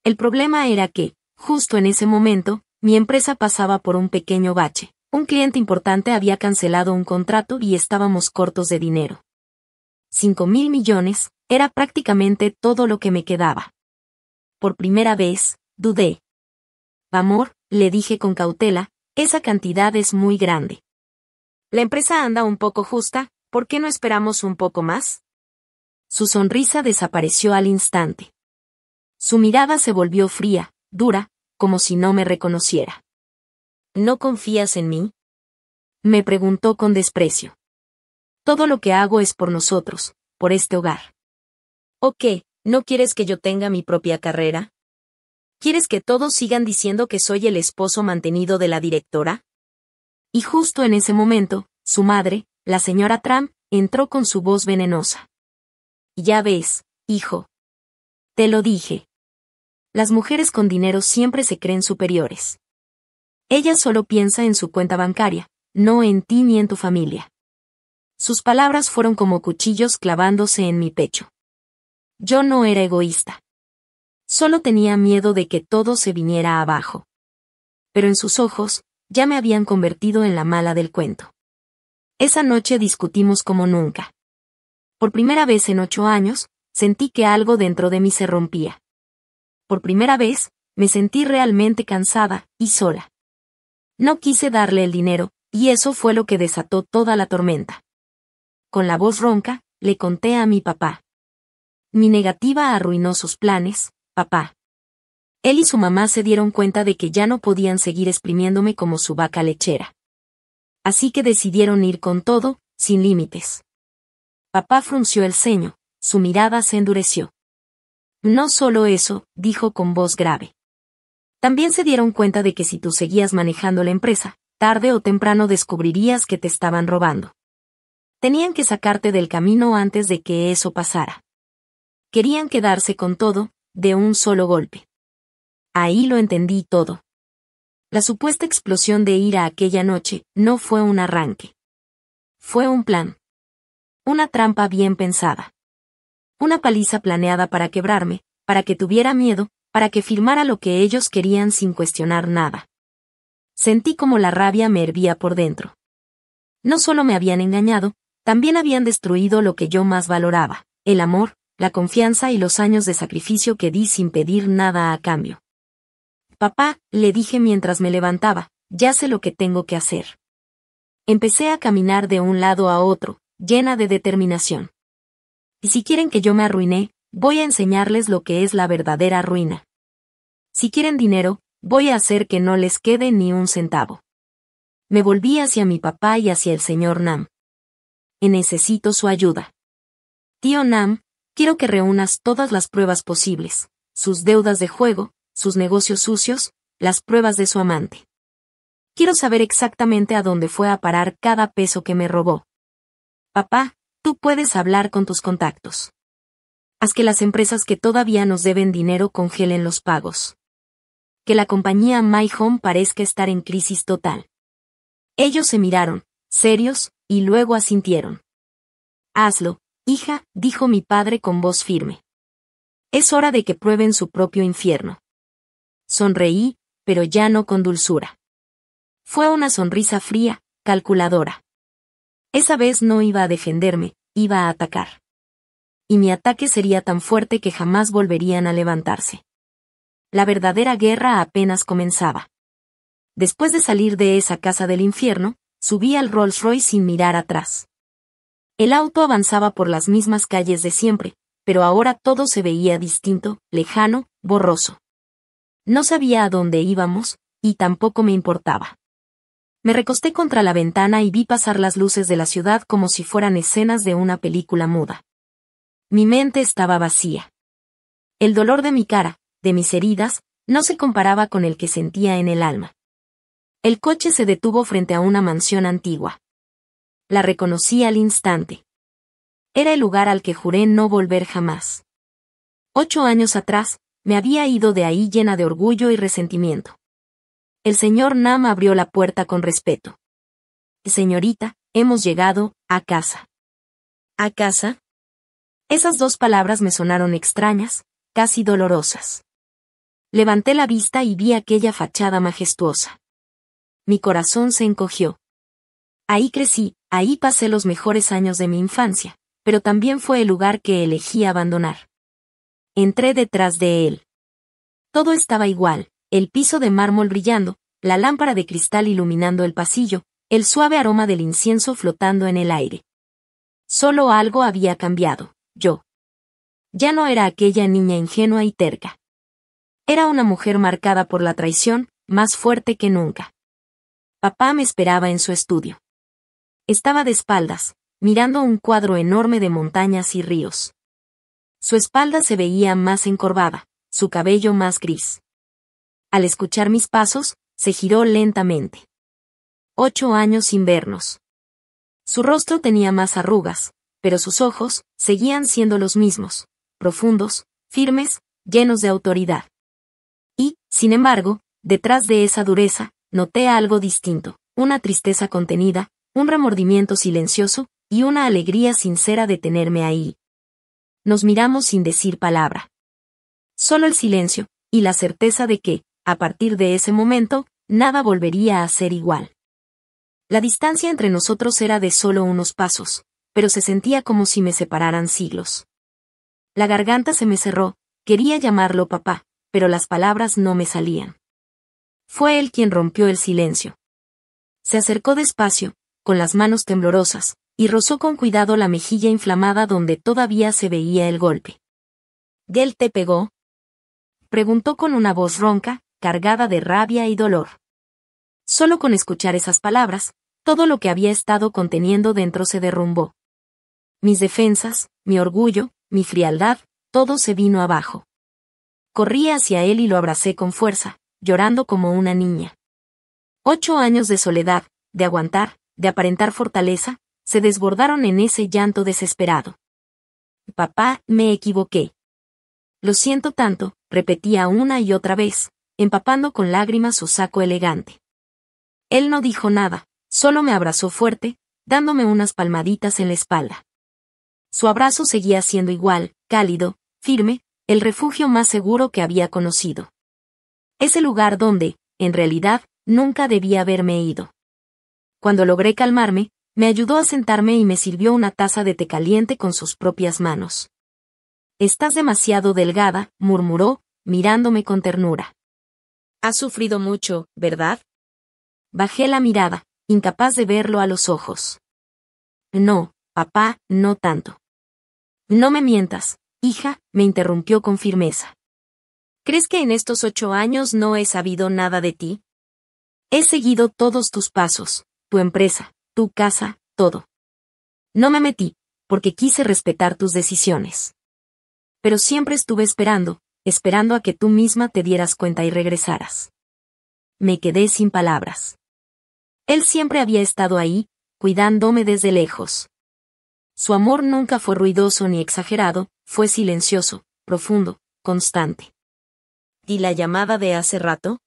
El problema era que, justo en ese momento, mi empresa pasaba por un pequeño bache. Un cliente importante había cancelado un contrato y estábamos cortos de dinero. 5.000 millones, era prácticamente todo lo que me quedaba. Por primera vez, dudé. Amor, le dije con cautela, esa cantidad es muy grande. La empresa anda un poco justa, ¿por qué no esperamos un poco más? Su sonrisa desapareció al instante. Su mirada se volvió fría, dura, como si no me reconociera. ¿No confías en mí? Me preguntó con desprecio. Todo lo que hago es por nosotros, por este hogar. ¿O qué? ¿No quieres que yo tenga mi propia carrera? ¿Quieres que todos sigan diciendo que soy el esposo mantenido de la directora? Y justo en ese momento, su madre, la señora Trump, entró con su voz venenosa. Ya ves, hijo. Te lo dije. Las mujeres con dinero siempre se creen superiores. Ella solo piensa en su cuenta bancaria, no en ti ni en tu familia. Sus palabras fueron como cuchillos clavándose en mi pecho. Yo no era egoísta. Solo tenía miedo de que todo se viniera abajo. Pero en sus ojos, ya me habían convertido en la mala del cuento. Esa noche discutimos como nunca. Por primera vez en 8 años, sentí que algo dentro de mí se rompía. Por primera vez, me sentí realmente cansada y sola. No quise darle el dinero, y eso fue lo que desató toda la tormenta. Con la voz ronca, le conté a mi papá. Mi negativa arruinó sus planes, papá. Él y su mamá se dieron cuenta de que ya no podían seguir exprimiéndome como su vaca lechera. Así que decidieron ir con todo, sin límites. Papá frunció el ceño, su mirada se endureció. No solo eso, dijo con voz grave. También se dieron cuenta de que si tú seguías manejando la empresa, tarde o temprano descubrirías que te estaban robando. Tenían que sacarte del camino antes de que eso pasara. Querían quedarse con todo, de un solo golpe. Ahí lo entendí todo. La supuesta explosión de ira aquella noche no fue un arranque. Fue un plan. Una trampa bien pensada. Una paliza planeada para quebrarme, para que tuviera miedo, para que firmara lo que ellos querían sin cuestionar nada. Sentí como la rabia me hervía por dentro. No solo me habían engañado, también habían destruido lo que yo más valoraba, el amor, la confianza y los años de sacrificio que di sin pedir nada a cambio. Papá, le dije mientras me levantaba, ya sé lo que tengo que hacer. Empecé a caminar de un lado a otro, llena de determinación. Y si quieren que yo me arruine, voy a enseñarles lo que es la verdadera ruina. Si quieren dinero, voy a hacer que no les quede ni un centavo. Me volví hacia mi papá y hacia el señor Nam. Necesito su ayuda. Tío Nam, quiero que reúnas todas las pruebas posibles, sus deudas de juego, sus negocios sucios, las pruebas de su amante. Quiero saber exactamente a dónde fue a parar cada peso que me robó. Papá, tú puedes hablar con tus contactos. Haz que las empresas que todavía nos deben dinero congelen los pagos. Que la compañía My Home parezca estar en crisis total. Ellos se miraron, serios, y luego asintieron. Hazlo, hija, dijo mi padre con voz firme. Es hora de que prueben su propio infierno. Sonreí, pero ya no con dulzura. Fue una sonrisa fría, calculadora. Esa vez no iba a defenderme, iba a atacar. Y mi ataque sería tan fuerte que jamás volverían a levantarse. La verdadera guerra apenas comenzaba. Después de salir de esa casa del infierno, subí al Rolls Royce sin mirar atrás. El auto avanzaba por las mismas calles de siempre, pero ahora todo se veía distinto, lejano, borroso. No sabía a dónde íbamos, y tampoco me importaba. Me recosté contra la ventana y vi pasar las luces de la ciudad como si fueran escenas de una película muda. Mi mente estaba vacía. El dolor de mi cara, de mis heridas, no se comparaba con el que sentía en el alma. El coche se detuvo frente a una mansión antigua. La reconocí al instante. Era el lugar al que juré no volver jamás. 8 años atrás, me había ido de ahí llena de orgullo y resentimiento. El señor Nam abrió la puerta con respeto. Señorita, hemos llegado a casa. ¿A casa? Esas 2 palabras me sonaron extrañas, casi dolorosas. Levanté la vista y vi aquella fachada majestuosa. Mi corazón se encogió. Ahí crecí, ahí pasé los mejores años de mi infancia, pero también fue el lugar que elegí abandonar. Entré detrás de él. Todo estaba igual, el piso de mármol brillando, la lámpara de cristal iluminando el pasillo, el suave aroma del incienso flotando en el aire. Solo algo había cambiado, yo. Ya no era aquella niña ingenua y terca. Era una mujer marcada por la traición, más fuerte que nunca. Papá me esperaba en su estudio. Estaba de espaldas, mirando un cuadro enorme de montañas y ríos. Su espalda se veía más encorvada, su cabello más gris. Al escuchar mis pasos, se giró lentamente. 8 años sin vernos. Su rostro tenía más arrugas, pero sus ojos seguían siendo los mismos, profundos, firmes, llenos de autoridad. Y, sin embargo, detrás de esa dureza, noté algo distinto, una tristeza contenida, un remordimiento silencioso, y una alegría sincera de tenerme ahí. Nos miramos sin decir palabra. Solo el silencio, y la certeza de que, a partir de ese momento, nada volvería a ser igual. La distancia entre nosotros era de solo unos pasos, pero se sentía como si me separaran siglos. La garganta se me cerró, quería llamarlo papá, pero las palabras no me salían. Fue él quien rompió el silencio. Se acercó despacio, con las manos temblorosas, y rozó con cuidado la mejilla inflamada donde todavía se veía el golpe. ¿Gel te pegó? Preguntó con una voz ronca, cargada de rabia y dolor. Solo con escuchar esas palabras, todo lo que había estado conteniendo dentro se derrumbó. Mis defensas, mi orgullo, mi frialdad, todo se vino abajo. Corrí hacia él y lo abracé con fuerza, llorando como una niña. 8 años de soledad, de aguantar, de aparentar fortaleza, se desbordaron en ese llanto desesperado. Papá, me equivoqué. Lo siento tanto, repetía una y otra vez, empapando con lágrimas su saco elegante. Él no dijo nada, solo me abrazó fuerte, dándome unas palmaditas en la espalda. Su abrazo seguía siendo igual, cálido, firme, el refugio más seguro que había conocido. Ese lugar donde, en realidad, nunca debía haberme ido. Cuando logré calmarme, me ayudó a sentarme y me sirvió una taza de té caliente con sus propias manos. «Estás demasiado delgada», murmuró, mirándome con ternura. Has sufrido mucho, ¿verdad? Bajé la mirada, incapaz de verlo a los ojos. No, papá, no tanto. No me mientas, hija, me interrumpió con firmeza. ¿Crees que en estos 8 años no he sabido nada de ti? He seguido todos tus pasos, tu empresa, tu casa, todo. No me metí, porque quise respetar tus decisiones. Pero siempre estuve esperando a que tú misma te dieras cuenta y regresaras. Me quedé sin palabras. Él siempre había estado ahí, cuidándome desde lejos. Su amor nunca fue ruidoso ni exagerado, fue silencioso, profundo, constante. ¿Y la llamada de hace rato?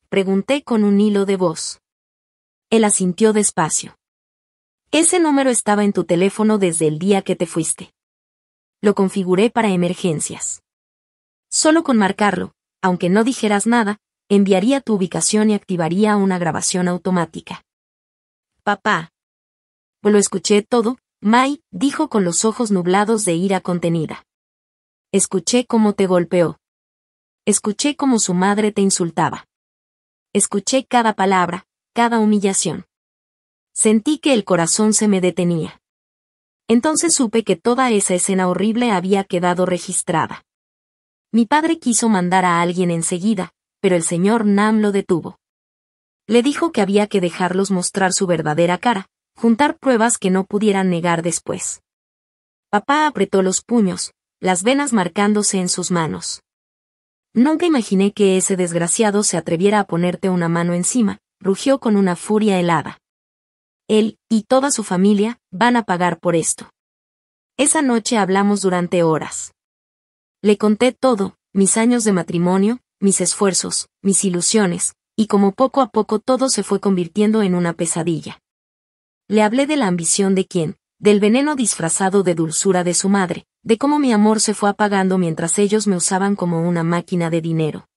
Pregunté con un hilo de voz. Él asintió despacio. Ese número estaba en tu teléfono desde el día que te fuiste. Lo configuré para emergencias. Solo con marcarlo, aunque no dijeras nada, enviaría tu ubicación y activaría una grabación automática. Papá. Lo escuché todo, Mai, dijo con los ojos nublados de ira contenida. Escuché cómo te golpeó. Escuché cómo su madre te insultaba. Escuché cada palabra, cada humillación. Sentí que el corazón se me detenía. Entonces supe que toda esa escena horrible había quedado registrada. Mi padre quiso mandar a alguien enseguida, pero el señor Nam lo detuvo. Le dijo que había que dejarlos mostrar su verdadera cara, juntar pruebas que no pudieran negar después. Papá apretó los puños, las venas marcándose en sus manos. Nunca imaginé que ese desgraciado se atreviera a ponerte una mano encima, rugió con una furia helada. Él, y toda su familia, van a pagar por esto. Esa noche hablamos durante horas. Le conté todo, mis años de matrimonio, mis esfuerzos, mis ilusiones, y como poco a poco todo se fue convirtiendo en una pesadilla. Le hablé de la ambición de quien, del veneno disfrazado de dulzura de su madre, de cómo mi amor se fue apagando mientras ellos me usaban como una máquina de dinero.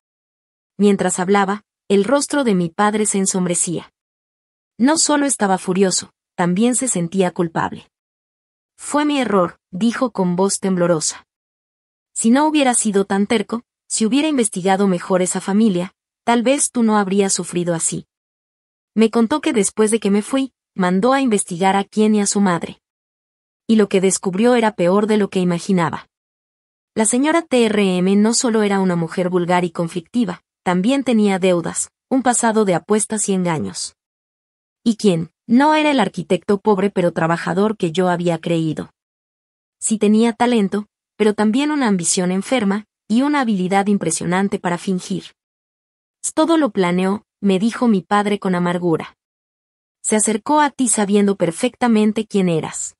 Mientras hablaba, el rostro de mi padre se ensombrecía. No solo estaba furioso, también se sentía culpable. Fue mi error, dijo con voz temblorosa. Si no hubiera sido tan terco, si hubiera investigado mejor esa familia, tal vez tú no habrías sufrido así. Me contó que después de que me fui, mandó a investigar a quién y a su madre. Y lo que descubrió era peor de lo que imaginaba. La señora TRM no solo era una mujer vulgar y conflictiva, también tenía deudas, un pasado de apuestas y engaños. ¿Y quién? No era el arquitecto pobre pero trabajador que yo había creído. Sí tenía talento, pero también una ambición enferma, y una habilidad impresionante para fingir. Todo lo planeó, me dijo mi padre con amargura. Se acercó a ti sabiendo perfectamente quién eras.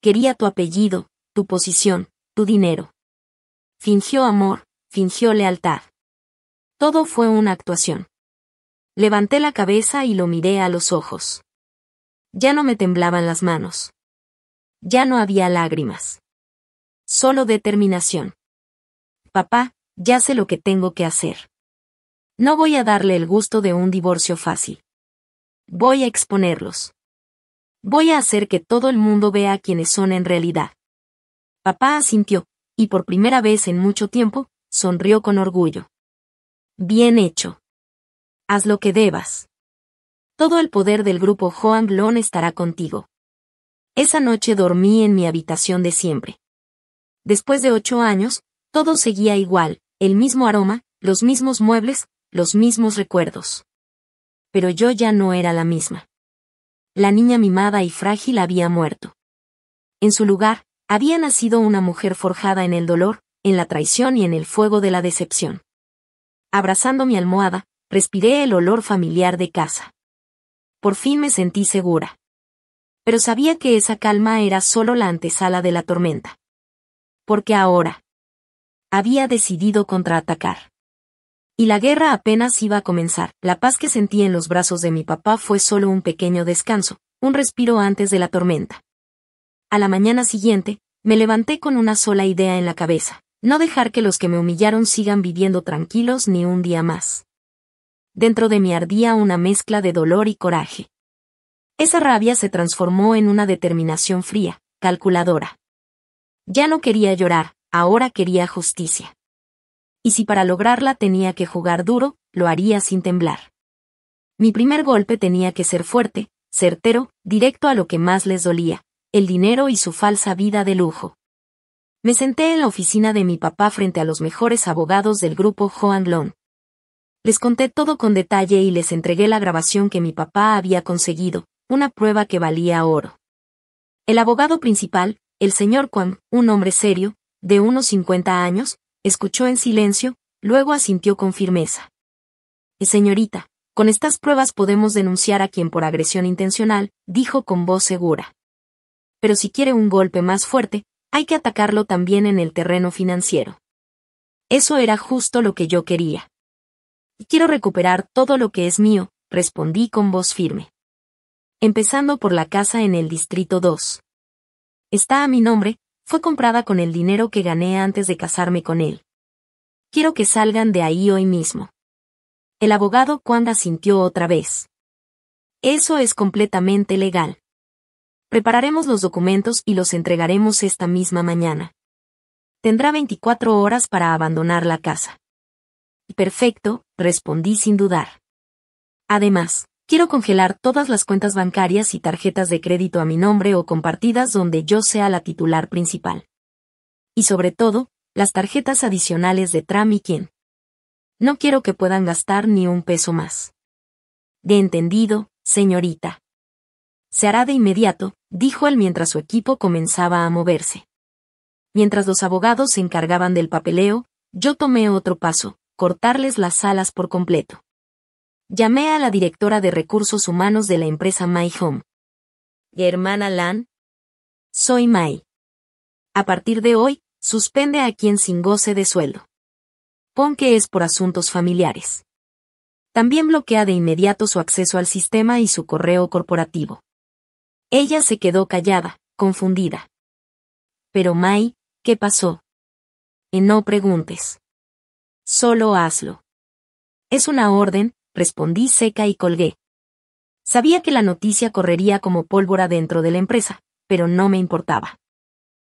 Quería tu apellido, tu posición, tu dinero. Fingió amor, fingió lealtad. Todo fue una actuación. Levanté la cabeza y lo miré a los ojos. Ya no me temblaban las manos. Ya no había lágrimas. Solo determinación. Papá, ya sé lo que tengo que hacer. No voy a darle el gusto de un divorcio fácil. Voy a exponerlos. Voy a hacer que todo el mundo vea quiénes son en realidad. Papá asintió, y por primera vez en mucho tiempo, sonrió con orgullo. Bien hecho. Haz lo que debas. Todo el poder del grupo Hoang Loan estará contigo. Esa noche dormí en mi habitación de siempre. Después de 8 años, todo seguía igual, el mismo aroma, los mismos muebles, los mismos recuerdos. Pero yo ya no era la misma. La niña mimada y frágil había muerto. En su lugar, había nacido una mujer forjada en el dolor, en la traición y en el fuego de la decepción. Abrazando mi almohada, respiré el olor familiar de casa. Por fin me sentí segura. Pero sabía que esa calma era solo la antesala de la tormenta. Porque ahora había decidido contraatacar. Y la guerra apenas iba a comenzar. La paz que sentí en los brazos de mi papá fue solo un pequeño descanso, un respiro antes de la tormenta. A la mañana siguiente, me levanté con una sola idea en la cabeza: no dejar que los que me humillaron sigan viviendo tranquilos ni un día más. Dentro de mí ardía una mezcla de dolor y coraje. Esa rabia se transformó en una determinación fría, calculadora. Ya no quería llorar, ahora quería justicia. Y si para lograrla tenía que jugar duro, lo haría sin temblar. Mi primer golpe tenía que ser fuerte, certero, directo a lo que más les dolía: el dinero y su falsa vida de lujo. Me senté en la oficina de mi papá frente a los mejores abogados del grupo Hoang Loan. Les conté todo con detalle y les entregué la grabación que mi papá había conseguido, una prueba que valía oro. El abogado principal, el señor Kwang, un hombre serio, de unos 50 años, escuchó en silencio, luego asintió con firmeza. Señorita, con estas pruebas podemos denunciar a quien por agresión intencional, dijo con voz segura. Pero si quiere un golpe más fuerte, hay que atacarlo también en el terreno financiero. Eso era justo lo que yo quería. Quiero recuperar todo lo que es mío, respondí con voz firme. Empezando por la casa en el Distrito 2. Está a mi nombre, fue comprada con el dinero que gané antes de casarme con él. Quiero que salgan de ahí hoy mismo. El abogado Kwang asintió otra vez. Eso es completamente legal. Prepararemos los documentos y los entregaremos esta misma mañana. Tendrá 24 horas para abandonar la casa. Perfecto, respondí sin dudar. Además, quiero congelar todas las cuentas bancarias y tarjetas de crédito a mi nombre o compartidas donde yo sea la titular principal. Y sobre todo, las tarjetas adicionales de Tram y Kien. No quiero que puedan gastar ni un peso más. De entendido, señorita. Se hará de inmediato, dijo él mientras su equipo comenzaba a moverse. Mientras los abogados se encargaban del papeleo, yo tomé otro paso: cortarles las alas por completo. Llamé a la directora de recursos humanos de la empresa My Home. ¿Hermana Lan? Soy Mai. A partir de hoy, suspende a quien sin goce de sueldo. Pon que es por asuntos familiares. También bloquea de inmediato su acceso al sistema y su correo corporativo. Ella se quedó callada, confundida. Pero Mai, ¿qué pasó? No preguntes. Solo hazlo. Es una orden, respondí seca y colgué. Sabía que la noticia correría como pólvora dentro de la empresa, pero no me importaba.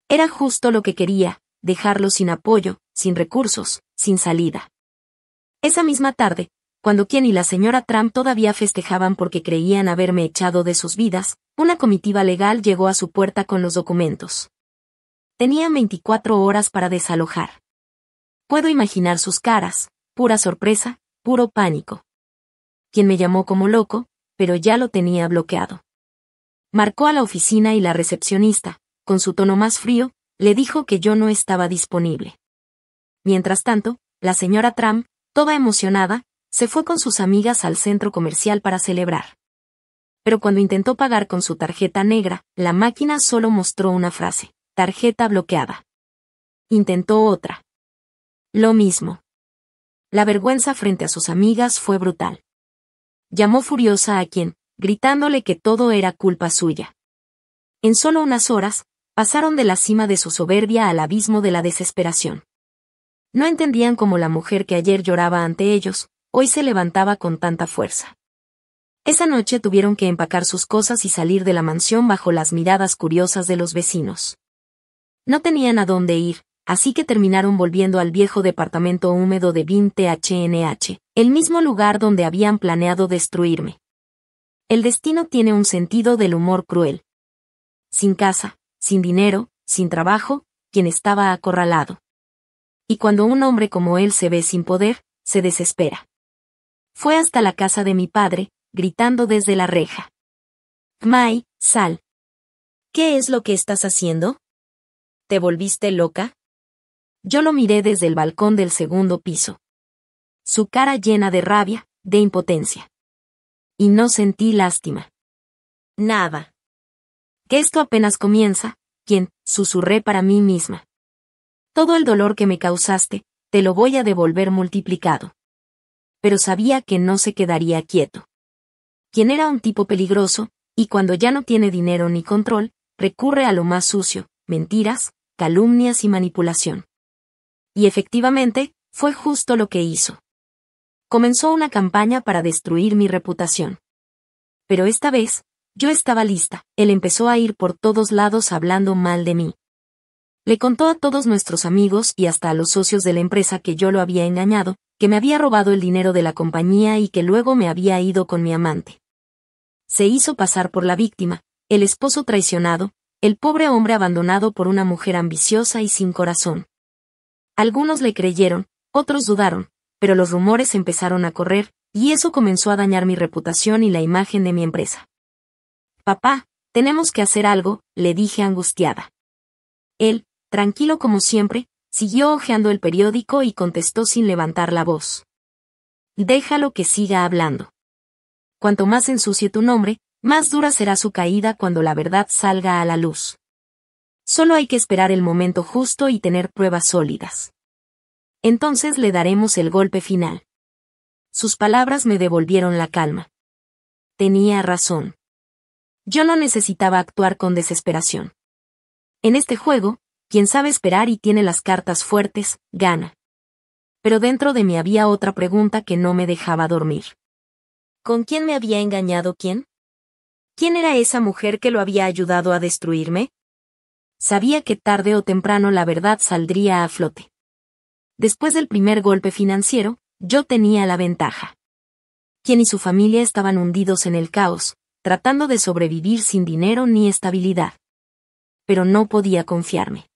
Era justo lo que quería: dejarlo sin apoyo, sin recursos, sin salida. Esa misma tarde, cuando Kien y la señora Tram todavía festejaban porque creían haberme echado de sus vidas, una comitiva legal llegó a su puerta con los documentos. Tenían 24 horas para desalojar. Puedo imaginar sus caras: pura sorpresa, puro pánico. Quien me llamó como loco, pero ya lo tenía bloqueado. Marcó a la oficina y la recepcionista, con su tono más frío, le dijo que yo no estaba disponible. Mientras tanto, la señora Tram, toda emocionada, se fue con sus amigas al centro comercial para celebrar. Pero cuando intentó pagar con su tarjeta negra, la máquina solo mostró una frase: tarjeta bloqueada. Intentó otra. Lo mismo. La vergüenza frente a sus amigas fue brutal. Llamó furiosa a Kien, gritándole que todo era culpa suya. En solo unas horas, pasaron de la cima de su soberbia al abismo de la desesperación. No entendían cómo la mujer que ayer lloraba ante ellos, hoy se levantaba con tanta fuerza. Esa noche tuvieron que empacar sus cosas y salir de la mansión bajo las miradas curiosas de los vecinos. No tenían a dónde ir, así que terminaron volviendo al viejo departamento húmedo de Bin THNH, el mismo lugar donde habían planeado destruirme. El destino tiene un sentido del humor cruel. Sin casa, sin dinero, sin trabajo, quien estaba acorralado. Y cuando un hombre como él se ve sin poder, se desespera. Fue hasta la casa de mi padre, gritando desde la reja. Mai, sal. ¿Qué es lo que estás haciendo? ¿Te volviste loca? Yo lo miré desde el balcón del segundo piso. Su cara llena de rabia, de impotencia. Y no sentí lástima. Nada. Que esto apenas comienza, susurré para mí misma. Todo el dolor que me causaste, te lo voy a devolver multiplicado. Pero sabía que no se quedaría quieto. Quien era un tipo peligroso, y cuando ya no tiene dinero ni control, recurre a lo más sucio, mentiras, calumnias y manipulación. Y efectivamente, fue justo lo que hizo. Comenzó una campaña para destruir mi reputación. Pero esta vez, yo estaba lista. Él empezó a ir por todos lados hablando mal de mí. Le contó a todos nuestros amigos y hasta a los socios de la empresa que yo lo había engañado, que me había robado el dinero de la compañía y que luego me había ido con mi amante. Se hizo pasar por la víctima, el esposo traicionado, el pobre hombre abandonado por una mujer ambiciosa y sin corazón. Algunos le creyeron, otros dudaron, pero los rumores empezaron a correr, y eso comenzó a dañar mi reputación y la imagen de mi empresa. Papá, tenemos que hacer algo, le dije angustiada. Él, tranquilo como siempre, siguió hojeando el periódico y contestó sin levantar la voz. Déjalo que siga hablando. Cuanto más ensucie tu nombre, más dura será su caída cuando la verdad salga a la luz. Solo hay que esperar el momento justo y tener pruebas sólidas. Entonces le daremos el golpe final. Sus palabras me devolvieron la calma. Tenía razón. Yo no necesitaba actuar con desesperación. En este juego, quien sabe esperar y tiene las cartas fuertes, gana. Pero dentro de mí había otra pregunta que no me dejaba dormir. ¿Con quién me había engañado quién? ¿Quién era esa mujer que lo había ayudado a destruirme? Sabía que tarde o temprano la verdad saldría a flote. Después del primer golpe financiero, yo tenía la ventaja. Quien y su familia estaban hundidos en el caos, tratando de sobrevivir sin dinero ni estabilidad. Pero no podía confiarme.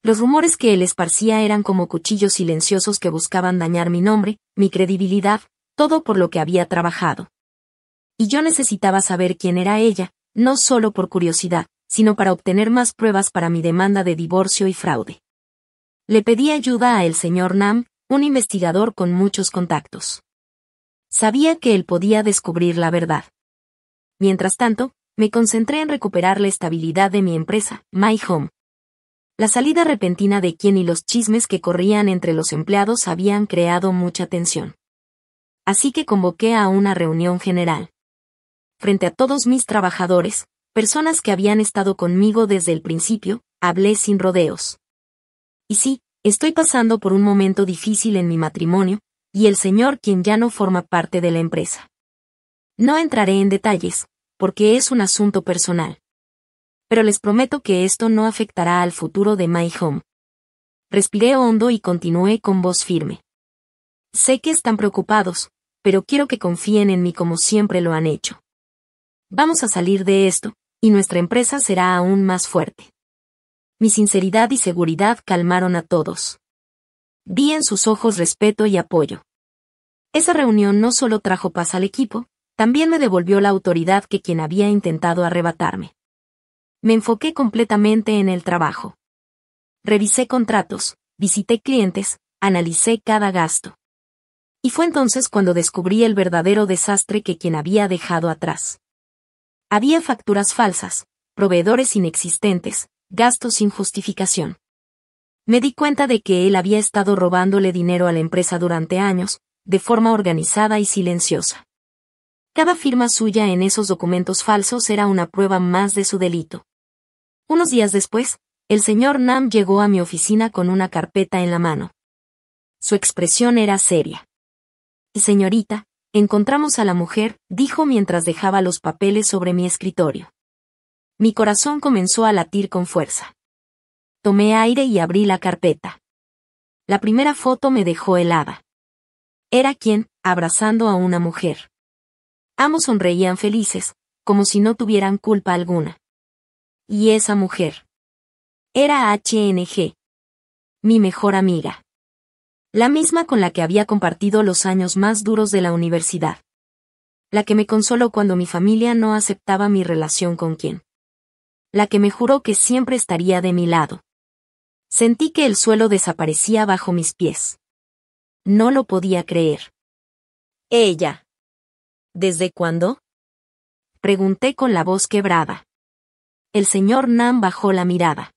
Los rumores que él esparcía eran como cuchillos silenciosos que buscaban dañar mi nombre, mi credibilidad, todo por lo que había trabajado. Y yo necesitaba saber quién era ella, no solo por curiosidad, sino para obtener más pruebas para mi demanda de divorcio y fraude. Le pedí ayuda a el señor Nam, un investigador con muchos contactos. Sabía que él podía descubrir la verdad. Mientras tanto, me concentré en recuperar la estabilidad de mi empresa, My Home. La salida repentina de quien y los chismes que corrían entre los empleados habían creado mucha tensión. Así que convoqué a una reunión general. Frente a todos mis trabajadores, personas que habían estado conmigo desde el principio, hablé sin rodeos. Y sí, estoy pasando por un momento difícil en mi matrimonio, y el señor quien ya no forma parte de la empresa. No entraré en detalles, porque es un asunto personal. Pero les prometo que esto no afectará al futuro de My Home. Respiré hondo y continué con voz firme. Sé que están preocupados, pero quiero que confíen en mí como siempre lo han hecho. Vamos a salir de esto, y nuestra empresa será aún más fuerte. Mi sinceridad y seguridad calmaron a todos. Vi en sus ojos respeto y apoyo. Esa reunión no solo trajo paz al equipo, también me devolvió la autoridad que quien había intentado arrebatarme. Me enfoqué completamente en el trabajo. Revisé contratos, visité clientes, analicé cada gasto. Y fue entonces cuando descubrí el verdadero desastre que quien había dejado atrás. Había facturas falsas, proveedores inexistentes, gastos sin justificación. Me di cuenta de que él había estado robándole dinero a la empresa durante años, de forma organizada y silenciosa. Cada firma suya en esos documentos falsos era una prueba más de su delito. Unos días después, el señor Nam llegó a mi oficina con una carpeta en la mano. Su expresión era seria. Y señorita, encontramos a la mujer, dijo mientras dejaba los papeles sobre mi escritorio. Mi corazón comenzó a latir con fuerza. Tomé aire y abrí la carpeta. La primera foto me dejó helada. Era quien, abrazando a una mujer. Ambos sonreían felices, como si no tuvieran culpa alguna. Y esa mujer. Era HNG. mi mejor amiga. La misma con la que había compartido los años más duros de la universidad. La que me consoló cuando mi familia no aceptaba mi relación con quien. La que me juró que siempre estaría de mi lado. Sentí que el suelo desaparecía bajo mis pies. No lo podía creer. Ella. ¿Desde cuándo? Pregunté con la voz quebrada. El señor Nam bajó la mirada.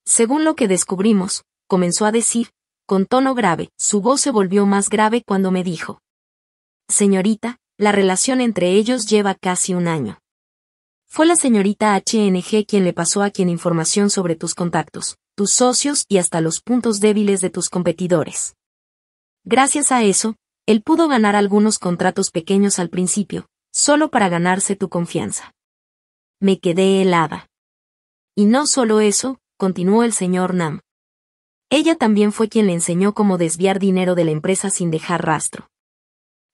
Según lo que descubrimos, comenzó a decir, con tono grave, su voz se volvió más grave cuando me dijo. Señorita, la relación entre ellos lleva casi un año. Fue la señorita HNG quien le pasó a quien información sobre tus contactos, tus socios y hasta los puntos débiles de tus competidores. Gracias a eso, él pudo ganar algunos contratos pequeños al principio, solo para ganarse tu confianza. Me quedé helada. Y no solo eso, continuó el señor Nam. Ella también fue quien le enseñó cómo desviar dinero de la empresa sin dejar rastro.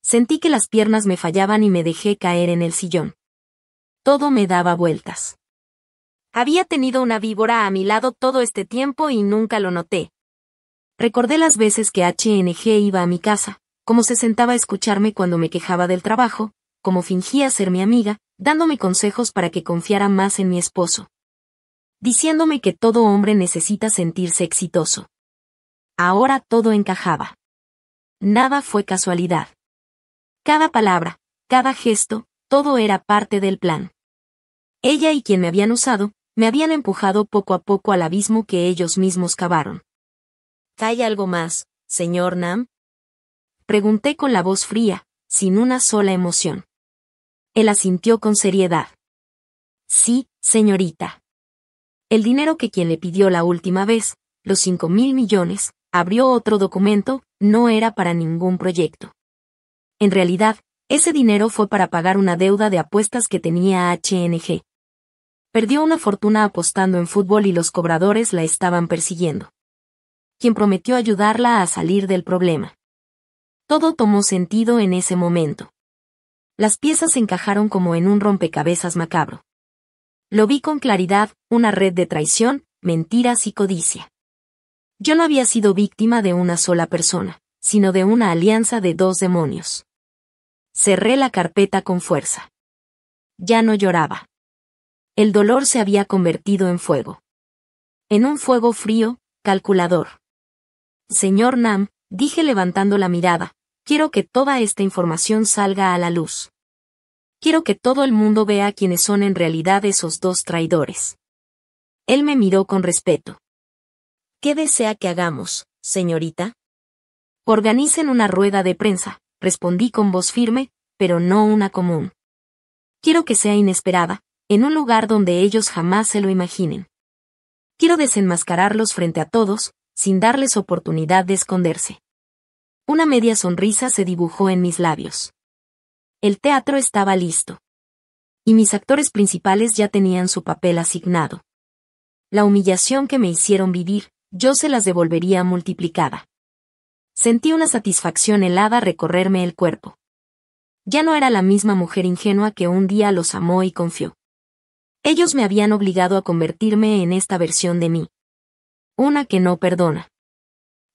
Sentí que las piernas me fallaban y me dejé caer en el sillón. Todo me daba vueltas. Había tenido una víbora a mi lado todo este tiempo y nunca lo noté. Recordé las veces que HNG iba a mi casa, cómo se sentaba a escucharme cuando me quejaba del trabajo, cómo fingía ser mi amiga, dándome consejos para que confiara más en mi esposo. Diciéndome que todo hombre necesita sentirse exitoso. Ahora todo encajaba. Nada fue casualidad. Cada palabra, cada gesto, todo era parte del plan. Ella y quien me habían usado, me habían empujado poco a poco al abismo que ellos mismos cavaron. ¿Hay algo más, señor Nam? Pregunté con la voz fría, sin una sola emoción. Él asintió con seriedad. Sí, señorita. El dinero que quien le pidió la última vez, los 5.000 millones, abrió otro documento, no era para ningún proyecto. En realidad, ese dinero fue para pagar una deuda de apuestas que tenía HNG. Perdió una fortuna apostando en fútbol y los cobradores la estaban persiguiendo. Quien prometió ayudarla a salir del problema. Todo tomó sentido en ese momento. Las piezas encajaron como en un rompecabezas macabro. Lo vi con claridad, una red de traición, mentiras y codicia. Yo no había sido víctima de una sola persona, sino de una alianza de dos demonios. Cerré la carpeta con fuerza. Ya no lloraba. El dolor se había convertido en fuego. En un fuego frío, calculador. Señor Nam, dije levantando la mirada, quiero que toda esta información salga a la luz. Quiero que todo el mundo vea quiénes son en realidad esos dos traidores. Él me miró con respeto. ¿Qué desea que hagamos, señorita? Organicen una rueda de prensa, respondí con voz firme, pero no una común. Quiero que sea inesperada, en un lugar donde ellos jamás se lo imaginen. Quiero desenmascararlos frente a todos, sin darles oportunidad de esconderse. Una media sonrisa se dibujó en mis labios. El teatro estaba listo. Y mis actores principales ya tenían su papel asignado. La humillación que me hicieron vivir, yo se las devolvería multiplicada. Sentí una satisfacción helada recorrerme el cuerpo. Ya no era la misma mujer ingenua que un día los amó y confió. Ellos me habían obligado a convertirme en esta versión de mí. Una que no perdona.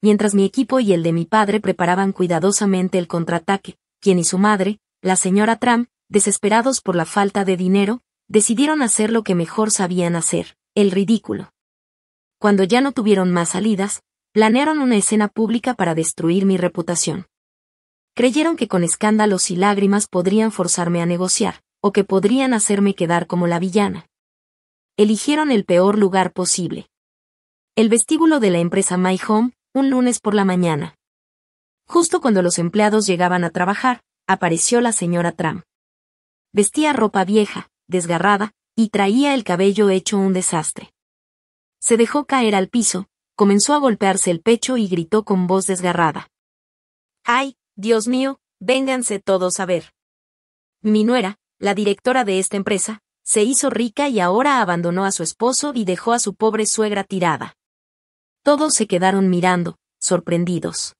Mientras mi equipo y el de mi padre preparaban cuidadosamente el contraataque, quien y su madre, la señora Tram, desesperados por la falta de dinero, decidieron hacer lo que mejor sabían hacer, el ridículo. Cuando ya no tuvieron más salidas, planearon una escena pública para destruir mi reputación. Creyeron que con escándalos y lágrimas podrían forzarme a negociar, o que podrían hacerme quedar como la villana. Eligieron el peor lugar posible. El vestíbulo de la empresa My Home, un lunes por la mañana. Justo cuando los empleados llegaban a trabajar, apareció la señora Tram. Vestía ropa vieja, desgarrada, y traía el cabello hecho un desastre. Se dejó caer al piso, comenzó a golpearse el pecho y gritó con voz desgarrada. ¡Ay, Dios mío, vénganse todos a ver! Mi nuera, la directora de esta empresa, se hizo rica y ahora abandonó a su esposo y dejó a su pobre suegra tirada. Todos se quedaron mirando, sorprendidos.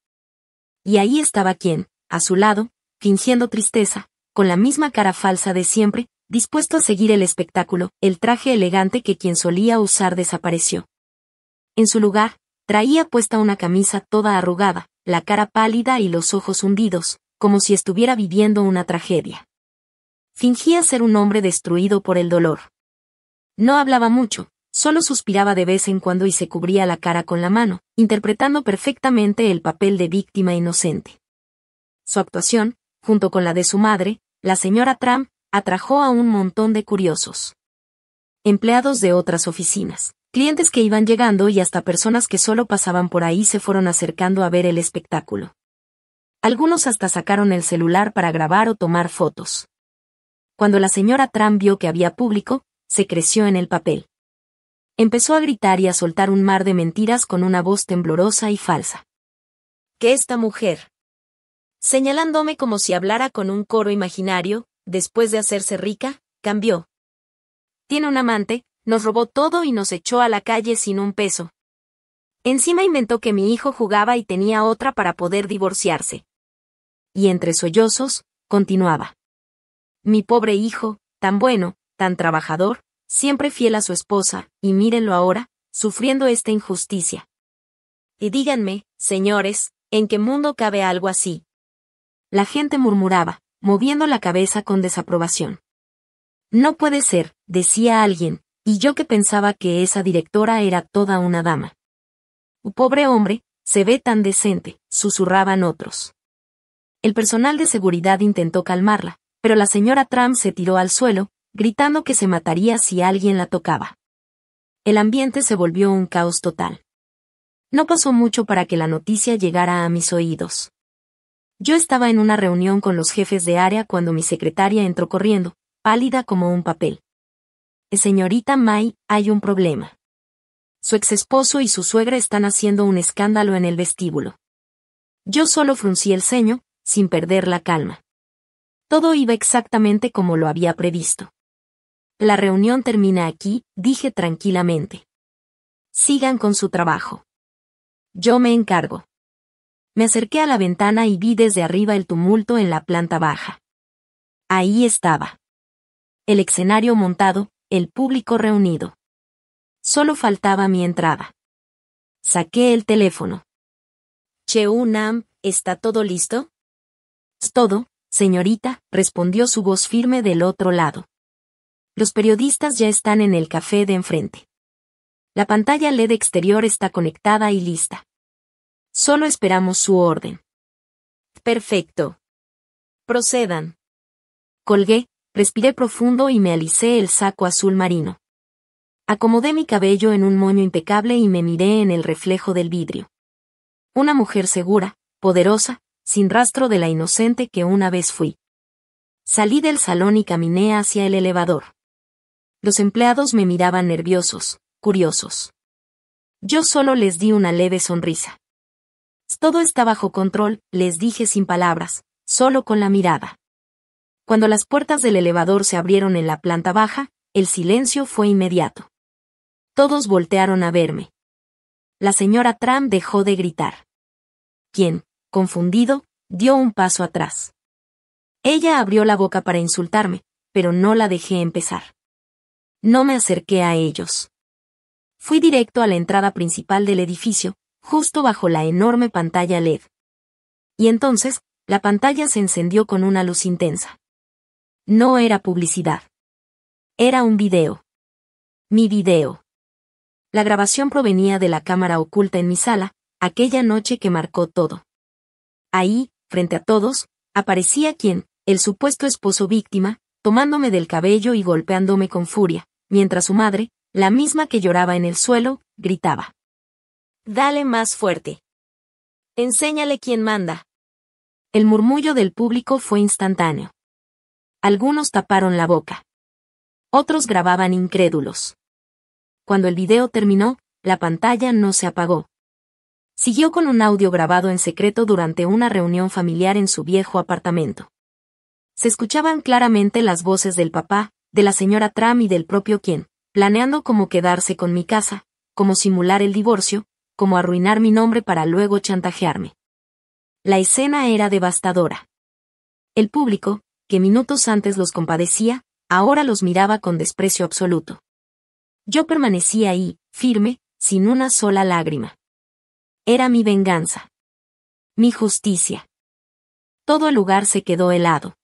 Y ahí estaba quien, a su lado, fingiendo tristeza, con la misma cara falsa de siempre, dispuesto a seguir el espectáculo, el traje elegante que quien solía usar desapareció. En su lugar, Traía puesta una camisa toda arrugada, la cara pálida y los ojos hundidos, como si estuviera viviendo una tragedia. Fingía ser un hombre destruido por el dolor. No hablaba mucho, solo suspiraba de vez en cuando y se cubría la cara con la mano, interpretando perfectamente el papel de víctima inocente. Su actuación, junto con la de su madre, la señora Tram, atrajo a un montón de curiosos. Empleados de otras oficinas, clientes que iban llegando y hasta personas que solo pasaban por ahí se fueron acercando a ver el espectáculo. Algunos hasta sacaron el celular para grabar o tomar fotos. Cuando la señora Tram vio que había público, se creció en el papel. Empezó a gritar y a soltar un mar de mentiras con una voz temblorosa y falsa. Que esta mujer, señalándome como si hablara con un coro imaginario, después de hacerse rica, cambió. Tiene un amante, nos robó todo y nos echó a la calle sin un peso. Encima inventó que mi hijo jugaba y tenía otra para poder divorciarse. Y entre sollozos, continuaba. Mi pobre hijo, tan bueno, tan trabajador, siempre fiel a su esposa, y mírenlo ahora, sufriendo esta injusticia. Y díganme, señores, ¿en qué mundo cabe algo así? La gente murmuraba, moviendo la cabeza con desaprobación. No puede ser, decía alguien, y yo que pensaba que esa directora era toda una dama. Pobre hombre, se ve tan decente, susurraban otros. El personal de seguridad intentó calmarla, pero la señora Tram se tiró al suelo, gritando que se mataría si alguien la tocaba. El ambiente se volvió un caos total. No pasó mucho para que la noticia llegara a mis oídos. Yo estaba en una reunión con los jefes de área cuando mi secretaria entró corriendo, pálida como un papel. Señorita May, hay un problema. Su exesposo y su suegra están haciendo un escándalo en el vestíbulo. Yo solo fruncí el ceño, sin perder la calma. Todo iba exactamente como lo había previsto. La reunión termina aquí, dije tranquilamente. Sigan con su trabajo. Yo me encargo. Me acerqué a la ventana y vi desde arriba el tumulto en la planta baja. Ahí estaba. El escenario montado, el público reunido. Solo faltaba mi entrada. Saqué el teléfono. Cheunam, ¿está todo listo? Todo, señorita, respondió su voz firme del otro lado. Los periodistas ya están en el café de enfrente. La pantalla LED exterior está conectada y lista. Solo esperamos su orden. Perfecto. Procedan. Colgué, respiré profundo y me alicé el saco azul marino. Acomodé mi cabello en un moño impecable y me miré en el reflejo del vidrio. Una mujer segura, poderosa, sin rastro de la inocente que una vez fui. Salí del salón y caminé hacia el elevador. Los empleados me miraban nerviosos, curiosos. Yo solo les di una leve sonrisa. Todo está bajo control, les dije sin palabras, solo con la mirada. Cuando las puertas del elevador se abrieron en la planta baja, el silencio fue inmediato. Todos voltearon a verme. La señora Tram dejó de gritar. Quien, confundido, dio un paso atrás. Ella abrió la boca para insultarme, pero no la dejé empezar. No me acerqué a ellos. Fui directo a la entrada principal del edificio, justo bajo la enorme pantalla LED. Y entonces, la pantalla se encendió con una luz intensa. No era publicidad. Era un video. Mi video. La grabación provenía de la cámara oculta en mi sala, aquella noche que marcó todo. Ahí, frente a todos, aparecía quien, el supuesto esposo víctima, tomándome del cabello y golpeándome con furia, mientras su madre, la misma que lloraba en el suelo, gritaba. Dale más fuerte. Enséñale quién manda. El murmullo del público fue instantáneo. Algunos taparon la boca. Otros grababan incrédulos. Cuando el video terminó, la pantalla no se apagó. Siguió con un audio grabado en secreto durante una reunión familiar en su viejo apartamento. Se escuchaban claramente las voces del papá, de la señora Tram y del propio quien, planeando cómo quedarse con mi casa, cómo simular el divorcio, cómo arruinar mi nombre para luego chantajearme. La escena era devastadora. El público, que minutos antes los compadecía, ahora los miraba con desprecio absoluto. Yo permanecía ahí, firme, sin una sola lágrima. Era mi venganza. Mi justicia. Todo el lugar se quedó helado.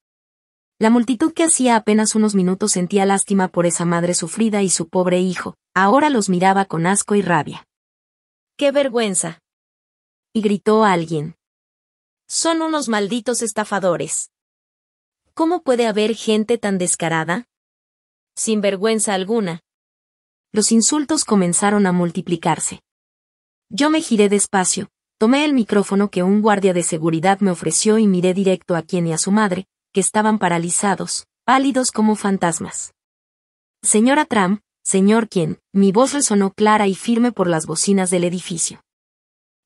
La multitud que hacía apenas unos minutos sentía lástima por esa madre sufrida y su pobre hijo, ahora los miraba con asco y rabia. ¡Qué vergüenza! Y gritó a alguien. Son unos malditos estafadores. ¿Cómo puede haber gente tan descarada? Sin vergüenza alguna. Los insultos comenzaron a multiplicarse. Yo me giré despacio, tomé el micrófono que un guardia de seguridad me ofreció y miré directo a Ken y a su madre, que estaban paralizados, pálidos como fantasmas. Señora Trump, señor Ken, mi voz resonó clara y firme por las bocinas del edificio.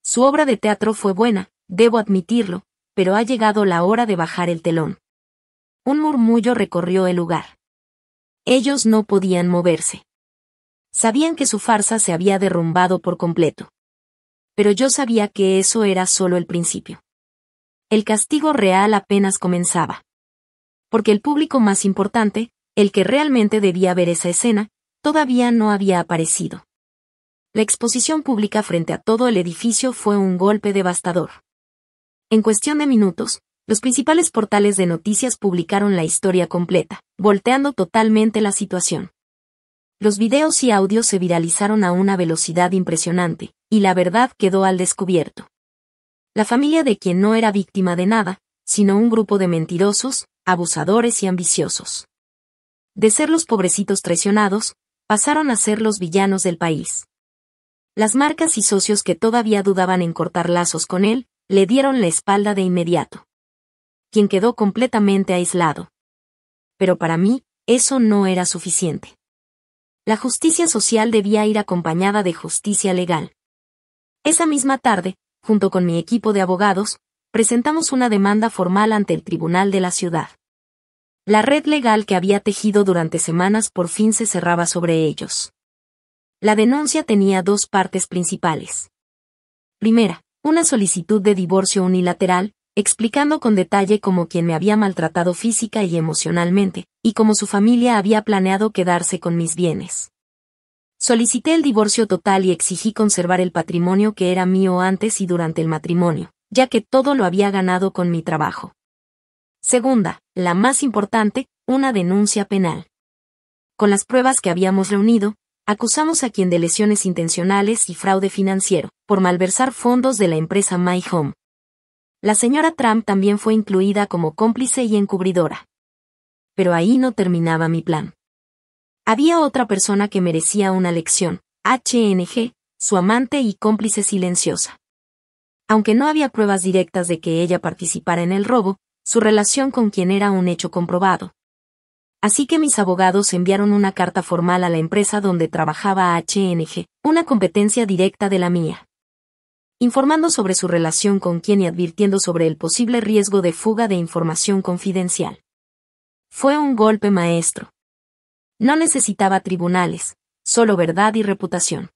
Su obra de teatro fue buena, debo admitirlo, pero ha llegado la hora de bajar el telón. Un murmullo recorrió el lugar. Ellos no podían moverse. Sabían que su farsa se había derrumbado por completo. Pero yo sabía que eso era solo el principio. El castigo real apenas comenzaba. Porque el público más importante, el que realmente debía ver esa escena, todavía no había aparecido. La exposición pública frente a todo el edificio fue un golpe devastador. En cuestión de minutos, los principales portales de noticias publicaron la historia completa, volteando totalmente la situación. Los videos y audios se viralizaron a una velocidad impresionante, y la verdad quedó al descubierto. La familia de quien no era víctima de nada, sino un grupo de mentirosos, abusadores y ambiciosos. De ser los pobrecitos traicionados, pasaron a ser los villanos del país. Las marcas y socios que todavía dudaban en cortar lazos con él, le dieron la espalda de inmediato. Quien quedó completamente aislado. Pero para mí, eso no era suficiente. La justicia social debía ir acompañada de justicia legal. Esa misma tarde, junto con mi equipo de abogados, presentamos una demanda formal ante el tribunal de la ciudad. La red legal que había tejido durante semanas por fin se cerraba sobre ellos. La denuncia tenía dos partes principales. Primera, una solicitud de divorcio unilateral, explicando con detalle cómo quien me había maltratado física y emocionalmente, y cómo su familia había planeado quedarse con mis bienes. Solicité el divorcio total y exigí conservar el patrimonio que era mío antes y durante el matrimonio, ya que todo lo había ganado con mi trabajo. Segunda, la más importante, una denuncia penal. Con las pruebas que habíamos reunido, acusamos a quien de lesiones intencionales y fraude financiero, por malversar fondos de la empresa My Home. La señora Trump también fue incluida como cómplice y encubridora. Pero ahí no terminaba mi plan. Había otra persona que merecía una lección, HNG, su amante y cómplice silenciosa. Aunque no había pruebas directas de que ella participara en el robo, su relación con quien era un hecho comprobado. Así que mis abogados enviaron una carta formal a la empresa donde trabajaba HNG, una competencia directa de la mía. Informando sobre su relación con quien y advirtiendo sobre el posible riesgo de fuga de información confidencial. Fue un golpe maestro. No necesitaba tribunales, solo verdad y reputación.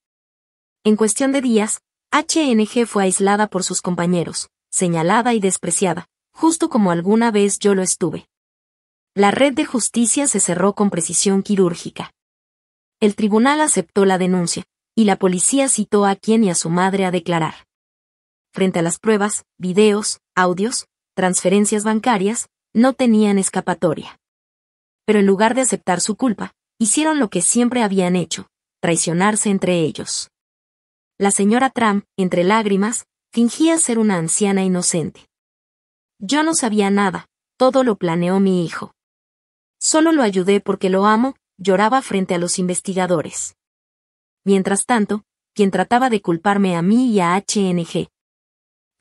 En cuestión de días, HNG fue aislada por sus compañeros, señalada y despreciada, justo como alguna vez yo lo estuve. La red de justicia se cerró con precisión quirúrgica. El tribunal aceptó la denuncia, y la policía citó a quien y a su madre a declarar. Frente a las pruebas, videos, audios, transferencias bancarias, no tenían escapatoria. Pero en lugar de aceptar su culpa, hicieron lo que siempre habían hecho, traicionarse entre ellos. La señora Trump, entre lágrimas, fingía ser una anciana inocente. Yo no sabía nada, todo lo planeó mi hijo. Solo lo ayudé porque lo amo, lloraba frente a los investigadores. Mientras tanto, quien trataba de culparme a mí y a HNG.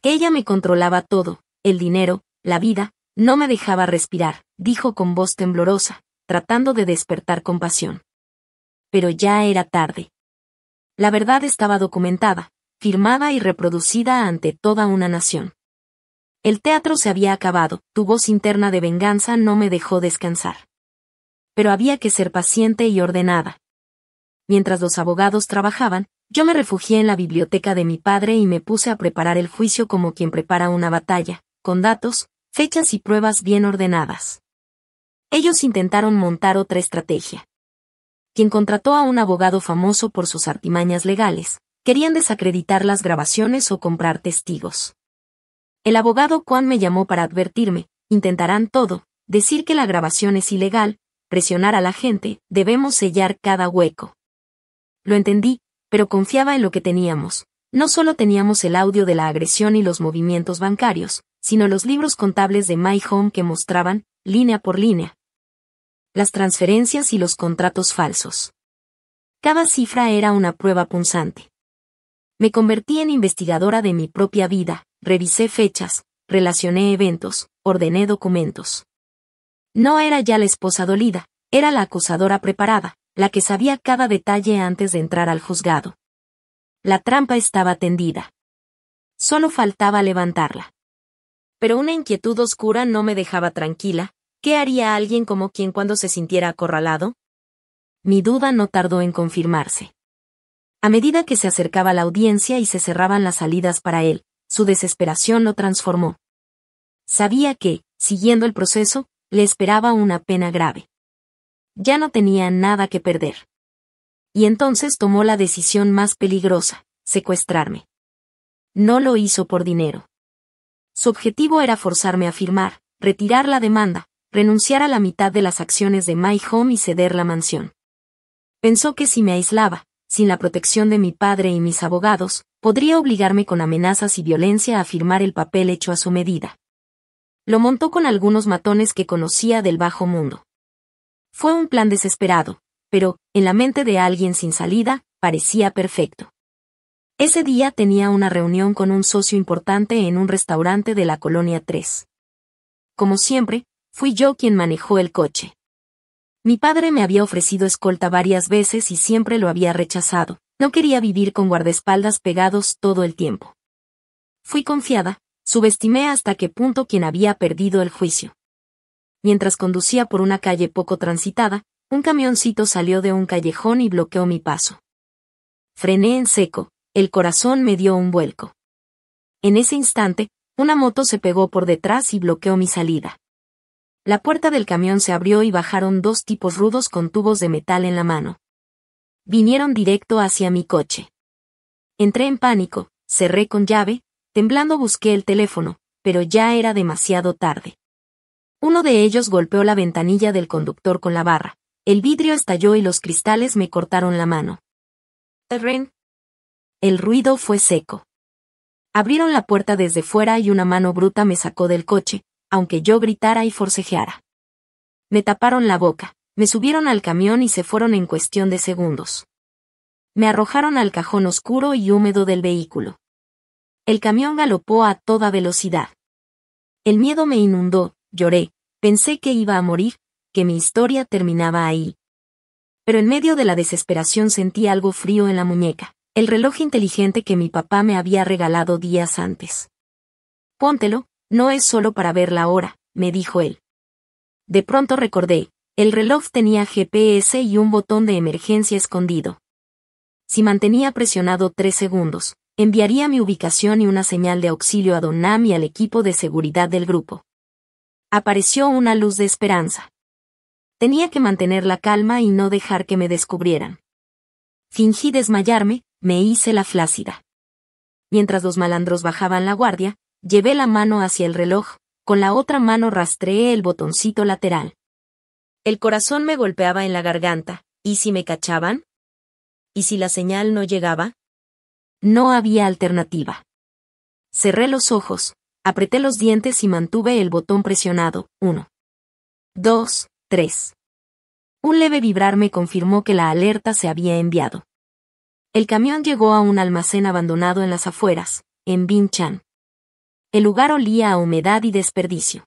Ella me controlaba todo, el dinero, la vida, no me dejaba respirar, dijo con voz temblorosa, tratando de despertar compasión. Pero ya era tarde. La verdad estaba documentada, firmada y reproducida ante toda una nación. El teatro se había acabado, tu voz interna de venganza no me dejó descansar. Pero había que ser paciente y ordenada. Mientras los abogados trabajaban, yo me refugié en la biblioteca de mi padre y me puse a preparar el juicio como quien prepara una batalla, con datos, fechas y pruebas bien ordenadas. Ellos intentaron montar otra estrategia. Quien contrató a un abogado famoso por sus artimañas legales, Querían desacreditar las grabaciones o comprar testigos. El abogado Kwan me llamó para advertirme, intentarán todo, decir que la grabación es ilegal, presionar a la gente, debemos sellar cada hueco. Lo entendí, pero confiaba en lo que teníamos. No solo teníamos el audio de la agresión y los movimientos bancarios, sino los libros contables de My Home que mostraban, línea por línea, las transferencias y los contratos falsos. Cada cifra era una prueba punzante. Me convertí en investigadora de mi propia vida, revisé fechas, relacioné eventos, ordené documentos. No era ya la esposa dolida, era la acusadora preparada, la que sabía cada detalle antes de entrar al juzgado. La trampa estaba tendida. Solo faltaba levantarla. Pero una inquietud oscura no me dejaba tranquila. ¿Qué haría alguien como quien cuando se sintiera acorralado? Mi duda no tardó en confirmarse. A medida que se acercaba la audiencia y se cerraban las salidas para él, su desesperación lo transformó. Sabía que, siguiendo el proceso, le esperaba una pena grave. Ya no tenía nada que perder. Y entonces tomó la decisión más peligrosa, secuestrarme. No lo hizo por dinero. Su objetivo era forzarme a firmar, retirar la demanda, renunciar a la mitad de las acciones de My Home y ceder la mansión. Pensó que si me aislaba, sin la protección de mi padre y mis abogados, podría obligarme con amenazas y violencia a firmar el papel hecho a su medida. Lo montó con algunos matones que conocía del bajo mundo. Fue un plan desesperado, pero, en la mente de alguien sin salida, parecía perfecto. Ese día tenía una reunión con un socio importante en un restaurante de la Colonia 3. Como siempre, fui yo quien manejó el coche. Mi padre me había ofrecido escolta varias veces y siempre lo había rechazado. No quería vivir con guardaespaldas pegados todo el tiempo. Fui confiada, subestimé hasta qué punto quien había perdido el juicio. Mientras conducía por una calle poco transitada, un camioncito salió de un callejón y bloqueó mi paso. Frené en seco, el corazón me dio un vuelco. En ese instante, una moto se pegó por detrás y bloqueó mi salida. La puerta del camión se abrió y bajaron dos tipos rudos con tubos de metal en la mano. Vinieron directo hacia mi coche. Entré en pánico, cerré con llave, temblando busqué el teléfono, pero ya era demasiado tarde. Uno de ellos golpeó la ventanilla del conductor con la barra. El vidrio estalló y los cristales me cortaron la mano. El ruido fue seco. Abrieron la puerta desde fuera y una mano bruta me sacó del coche, aunque yo gritara y forcejeara. Me taparon la boca, me subieron al camión y se fueron en cuestión de segundos. Me arrojaron al cajón oscuro y húmedo del vehículo. El camión galopó a toda velocidad. El miedo me inundó, lloré, pensé que iba a morir, que mi historia terminaba ahí. Pero en medio de la desesperación sentí algo frío en la muñeca, el reloj inteligente que mi papá me había regalado días antes. Póntelo, no es solo para ver la hora, me dijo él. De pronto recordé, el reloj tenía GPS y un botón de emergencia escondido. Si mantenía presionado 3 segundos, enviaría mi ubicación y una señal de auxilio a Don Nam y al equipo de seguridad del grupo. Apareció una luz de esperanza. Tenía que mantener la calma y no dejar que me descubrieran. Fingí desmayarme, me hice la flácida. Mientras los malandros bajaban la guardia, llevé la mano hacia el reloj, con la otra mano rastreé el botoncito lateral. El corazón me golpeaba en la garganta, ¿y si me cachaban? ¿Y si la señal no llegaba? No había alternativa. Cerré los ojos, apreté los dientes y mantuve el botón presionado. 1, 2, 3. Un leve vibrar me confirmó que la alerta se había enviado. El camión llegó a un almacén abandonado en las afueras, en Binchan. El lugar olía a humedad y desperdicio.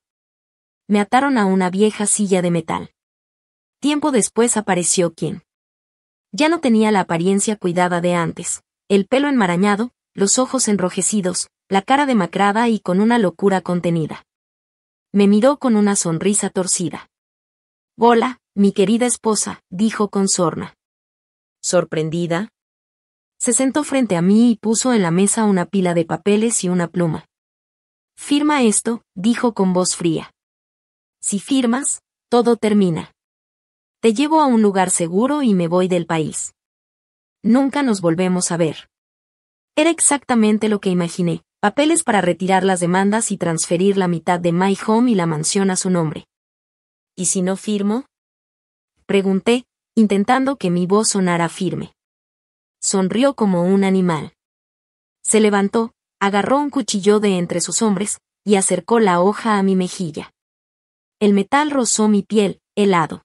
Me ataron a una vieja silla de metal. Tiempo después apareció quien. Ya no tenía la apariencia cuidada de antes, el pelo enmarañado, los ojos enrojecidos, la cara demacrada y con una locura contenida. Me miró con una sonrisa torcida. «Hola, mi querida esposa», dijo con sorna. ¿Sorprendida? Se sentó frente a mí y puso en la mesa una pila de papeles y una pluma. «Firma esto», dijo con voz fría. «Si firmas, todo termina. Te llevo a un lugar seguro y me voy del país. Nunca nos volvemos a ver». Era exactamente lo que imaginé, papeles para retirar las demandas y transferir la mitad de My Home y la mansión a su nombre. ¿Y si no firmo? Pregunté, intentando que mi voz sonara firme. Sonrió como un animal. Se levantó, agarró un cuchillo de entre sus hombros, y acercó la hoja a mi mejilla. El metal rozó mi piel, helado.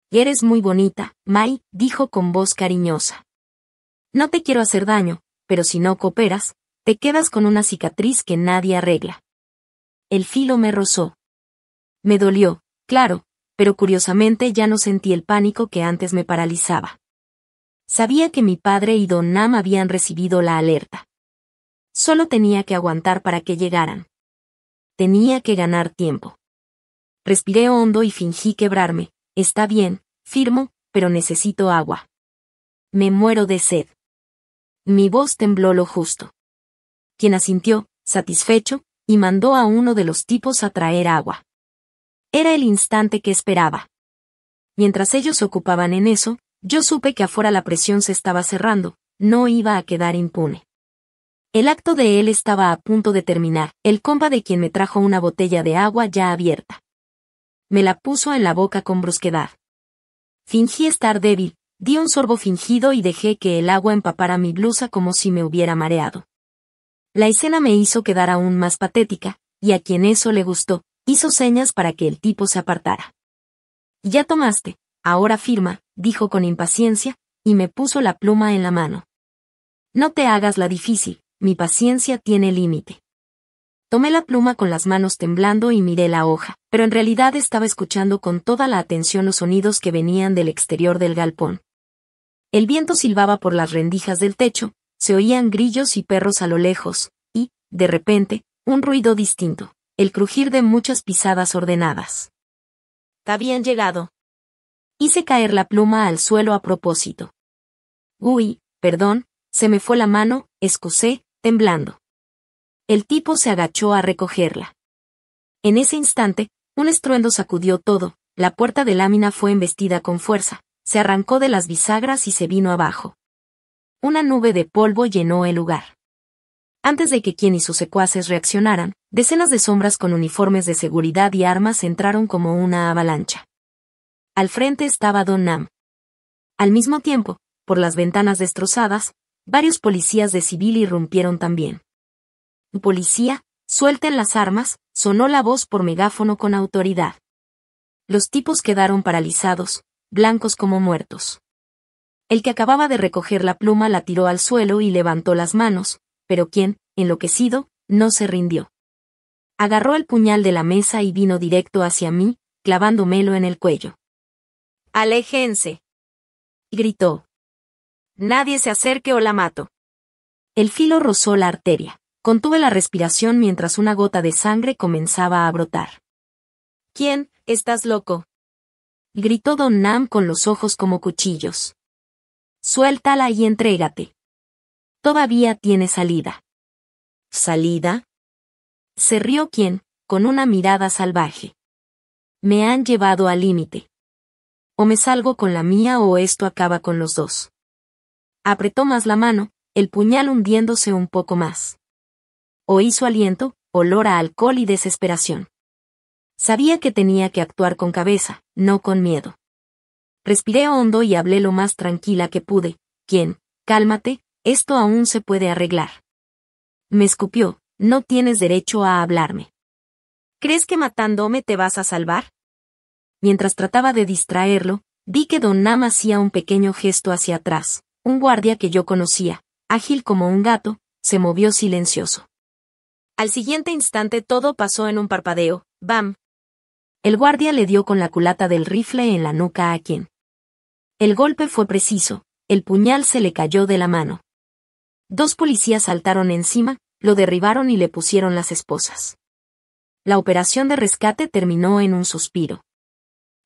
Eres muy bonita, Mai, dijo con voz cariñosa. No te quiero hacer daño, pero si no cooperas, te quedas con una cicatriz que nadie arregla. El filo me rozó. Me dolió, claro, pero curiosamente ya no sentí el pánico que antes me paralizaba. Sabía que mi padre y Don Nam habían recibido la alerta. Solo tenía que aguantar para que llegaran. Tenía que ganar tiempo. Respiré hondo y fingí quebrarme. Está bien, firmo, pero necesito agua. Me muero de sed. Mi voz tembló lo justo. Quien asintió, satisfecho, y mandó a uno de los tipos a traer agua. Era el instante que esperaba. Mientras ellos se ocupaban en eso, yo supe que afuera la presión se estaba cerrando, no iba a quedar impune. El acto de él estaba a punto de terminar, el compa de quien me trajo una botella de agua ya abierta. Me la puso en la boca con brusquedad. Fingí estar débil, di un sorbo fingido y dejé que el agua empapara mi blusa como si me hubiera mareado. La escena me hizo quedar aún más patética, y a quien eso le gustó, hizo señas para que el tipo se apartara. Ya tomaste, ahora firma, dijo con impaciencia, y me puso la pluma en la mano. No te hagas la difícil, mi paciencia tiene límite. Tomé la pluma con las manos temblando y miré la hoja, pero en realidad estaba escuchando con toda la atención los sonidos que venían del exterior del galpón. El viento silbaba por las rendijas del techo, se oían grillos y perros a lo lejos, y, de repente, un ruido distinto, el crujir de muchas pisadas ordenadas. Habían llegado. Hice caer la pluma al suelo a propósito. Uy, perdón, se me fue la mano, excusé, temblando. El tipo se agachó a recogerla. En ese instante, un estruendo sacudió todo, la puerta de lámina fue embestida con fuerza, se arrancó de las bisagras y se vino abajo. Una nube de polvo llenó el lugar. Antes de que quien y sus secuaces reaccionaran, decenas de sombras con uniformes de seguridad y armas entraron como una avalancha. Al frente estaba Don Nam. Al mismo tiempo, por las ventanas destrozadas, varios policías de civil irrumpieron también. «Policía, suelten las armas», sonó la voz por megáfono con autoridad. Los tipos quedaron paralizados, blancos como muertos. El que acababa de recoger la pluma la tiró al suelo y levantó las manos, pero quien, enloquecido, no se rindió. Agarró el puñal de la mesa y vino directo hacia mí, clavándomelo en el cuello. «Aléjense», gritó. «Nadie se acerque o la mato». El filo rozó la arteria. Contuve la respiración mientras una gota de sangre comenzaba a brotar. «¿Quién? ¿Estás loco?», gritó Don Nam con los ojos como cuchillos. «Suéltala y entrégate. Todavía tiene salida». «¿Salida?», se rió quien, con una mirada salvaje. «Me han llevado al límite. O me salgo con la mía o esto acaba con los dos». Apretó más la mano, el puñal hundiéndose un poco más. Oí su aliento, olor a alcohol y desesperación. Sabía que tenía que actuar con cabeza, no con miedo. Respiré hondo y hablé lo más tranquila que pude. «¿Quién? Cálmate, esto aún se puede arreglar». Me escupió. «No tienes derecho a hablarme». «¿Crees que matándome te vas a salvar?». Mientras trataba de distraerlo, vi que Don Nam hacía un pequeño gesto hacia atrás. Un guardia que yo conocía, ágil como un gato, se movió silencioso. Al siguiente instante todo pasó en un parpadeo. ¡Bam! El guardia le dio con la culata del rifle en la nuca a quien. El golpe fue preciso, el puñal se le cayó de la mano. Dos policías saltaron encima, lo derribaron y le pusieron las esposas. La operación de rescate terminó en un suspiro.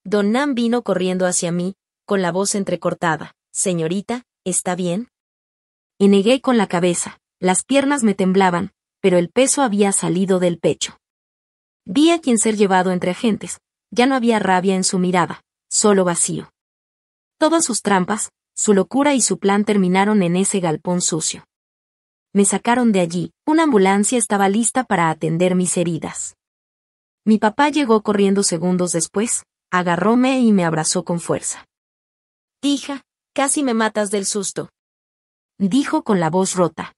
Don Nam vino corriendo hacia mí, con la voz entrecortada. «Señorita, ¿está bien?». Y negué con la cabeza, las piernas me temblaban, pero el peso había salido del pecho. Vi a quien ser llevado entre agentes, ya no había rabia en su mirada, solo vacío. Todas sus trampas, su locura y su plan terminaron en ese galpón sucio. Me sacaron de allí, una ambulancia estaba lista para atender mis heridas. Mi papá llegó corriendo segundos después, agarróme y me abrazó con fuerza. Hija, casi me matas del susto, dijo con la voz rota.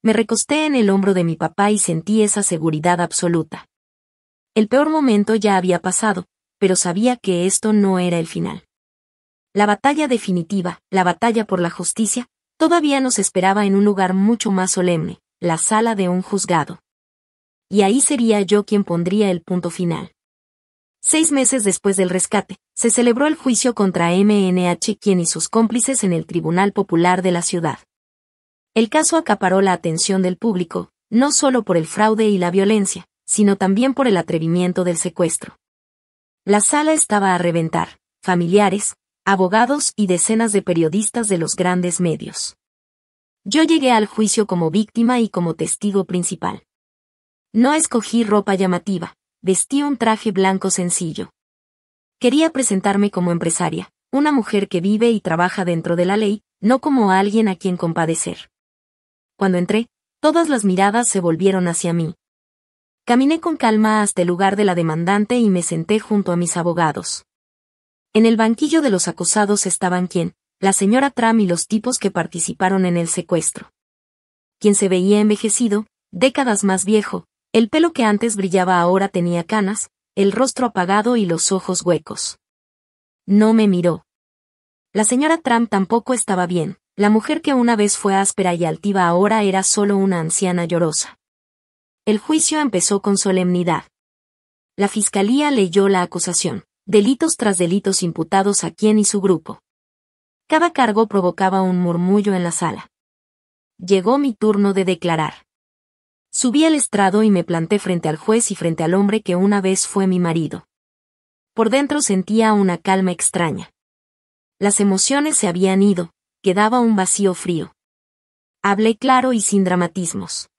Me recosté en el hombro de mi papá y sentí esa seguridad absoluta. El peor momento ya había pasado, pero sabía que esto no era el final. La batalla definitiva, la batalla por la justicia, todavía nos esperaba en un lugar mucho más solemne, la sala de un juzgado. Y ahí sería yo quien pondría el punto final. 6 meses después del rescate, se celebró el juicio contra MNH quien y sus cómplices en el Tribunal Popular de la ciudad. El caso acaparó la atención del público, no solo por el fraude y la violencia, sino también por el atrevimiento del secuestro. La sala estaba a reventar, familiares, abogados y decenas de periodistas de los grandes medios. Yo llegué al juicio como víctima y como testigo principal. No escogí ropa llamativa, vestí un traje blanco sencillo. Quería presentarme como empresaria, una mujer que vive y trabaja dentro de la ley, no como alguien a quien compadecer. Cuando entré, todas las miradas se volvieron hacia mí. Caminé con calma hasta el lugar de la demandante y me senté junto a mis abogados. En el banquillo de los acusados estaban la señora Tram y los tipos que participaron en el secuestro. Quien se veía envejecido, décadas más viejo, el pelo que antes brillaba ahora tenía canas, el rostro apagado y los ojos huecos. No me miró. La señora Tram tampoco estaba bien, la mujer que una vez fue áspera y altiva ahora era solo una anciana llorosa. El juicio empezó con solemnidad. La fiscalía leyó la acusación, delitos tras delitos imputados a quien y su grupo. Cada cargo provocaba un murmullo en la sala. Llegó mi turno de declarar. Subí al estrado y me planté frente al juez y frente al hombre que una vez fue mi marido. Por dentro sentía una calma extraña. Las emociones se habían ido, quedaba un vacío frío. Hablé claro y sin dramatismos.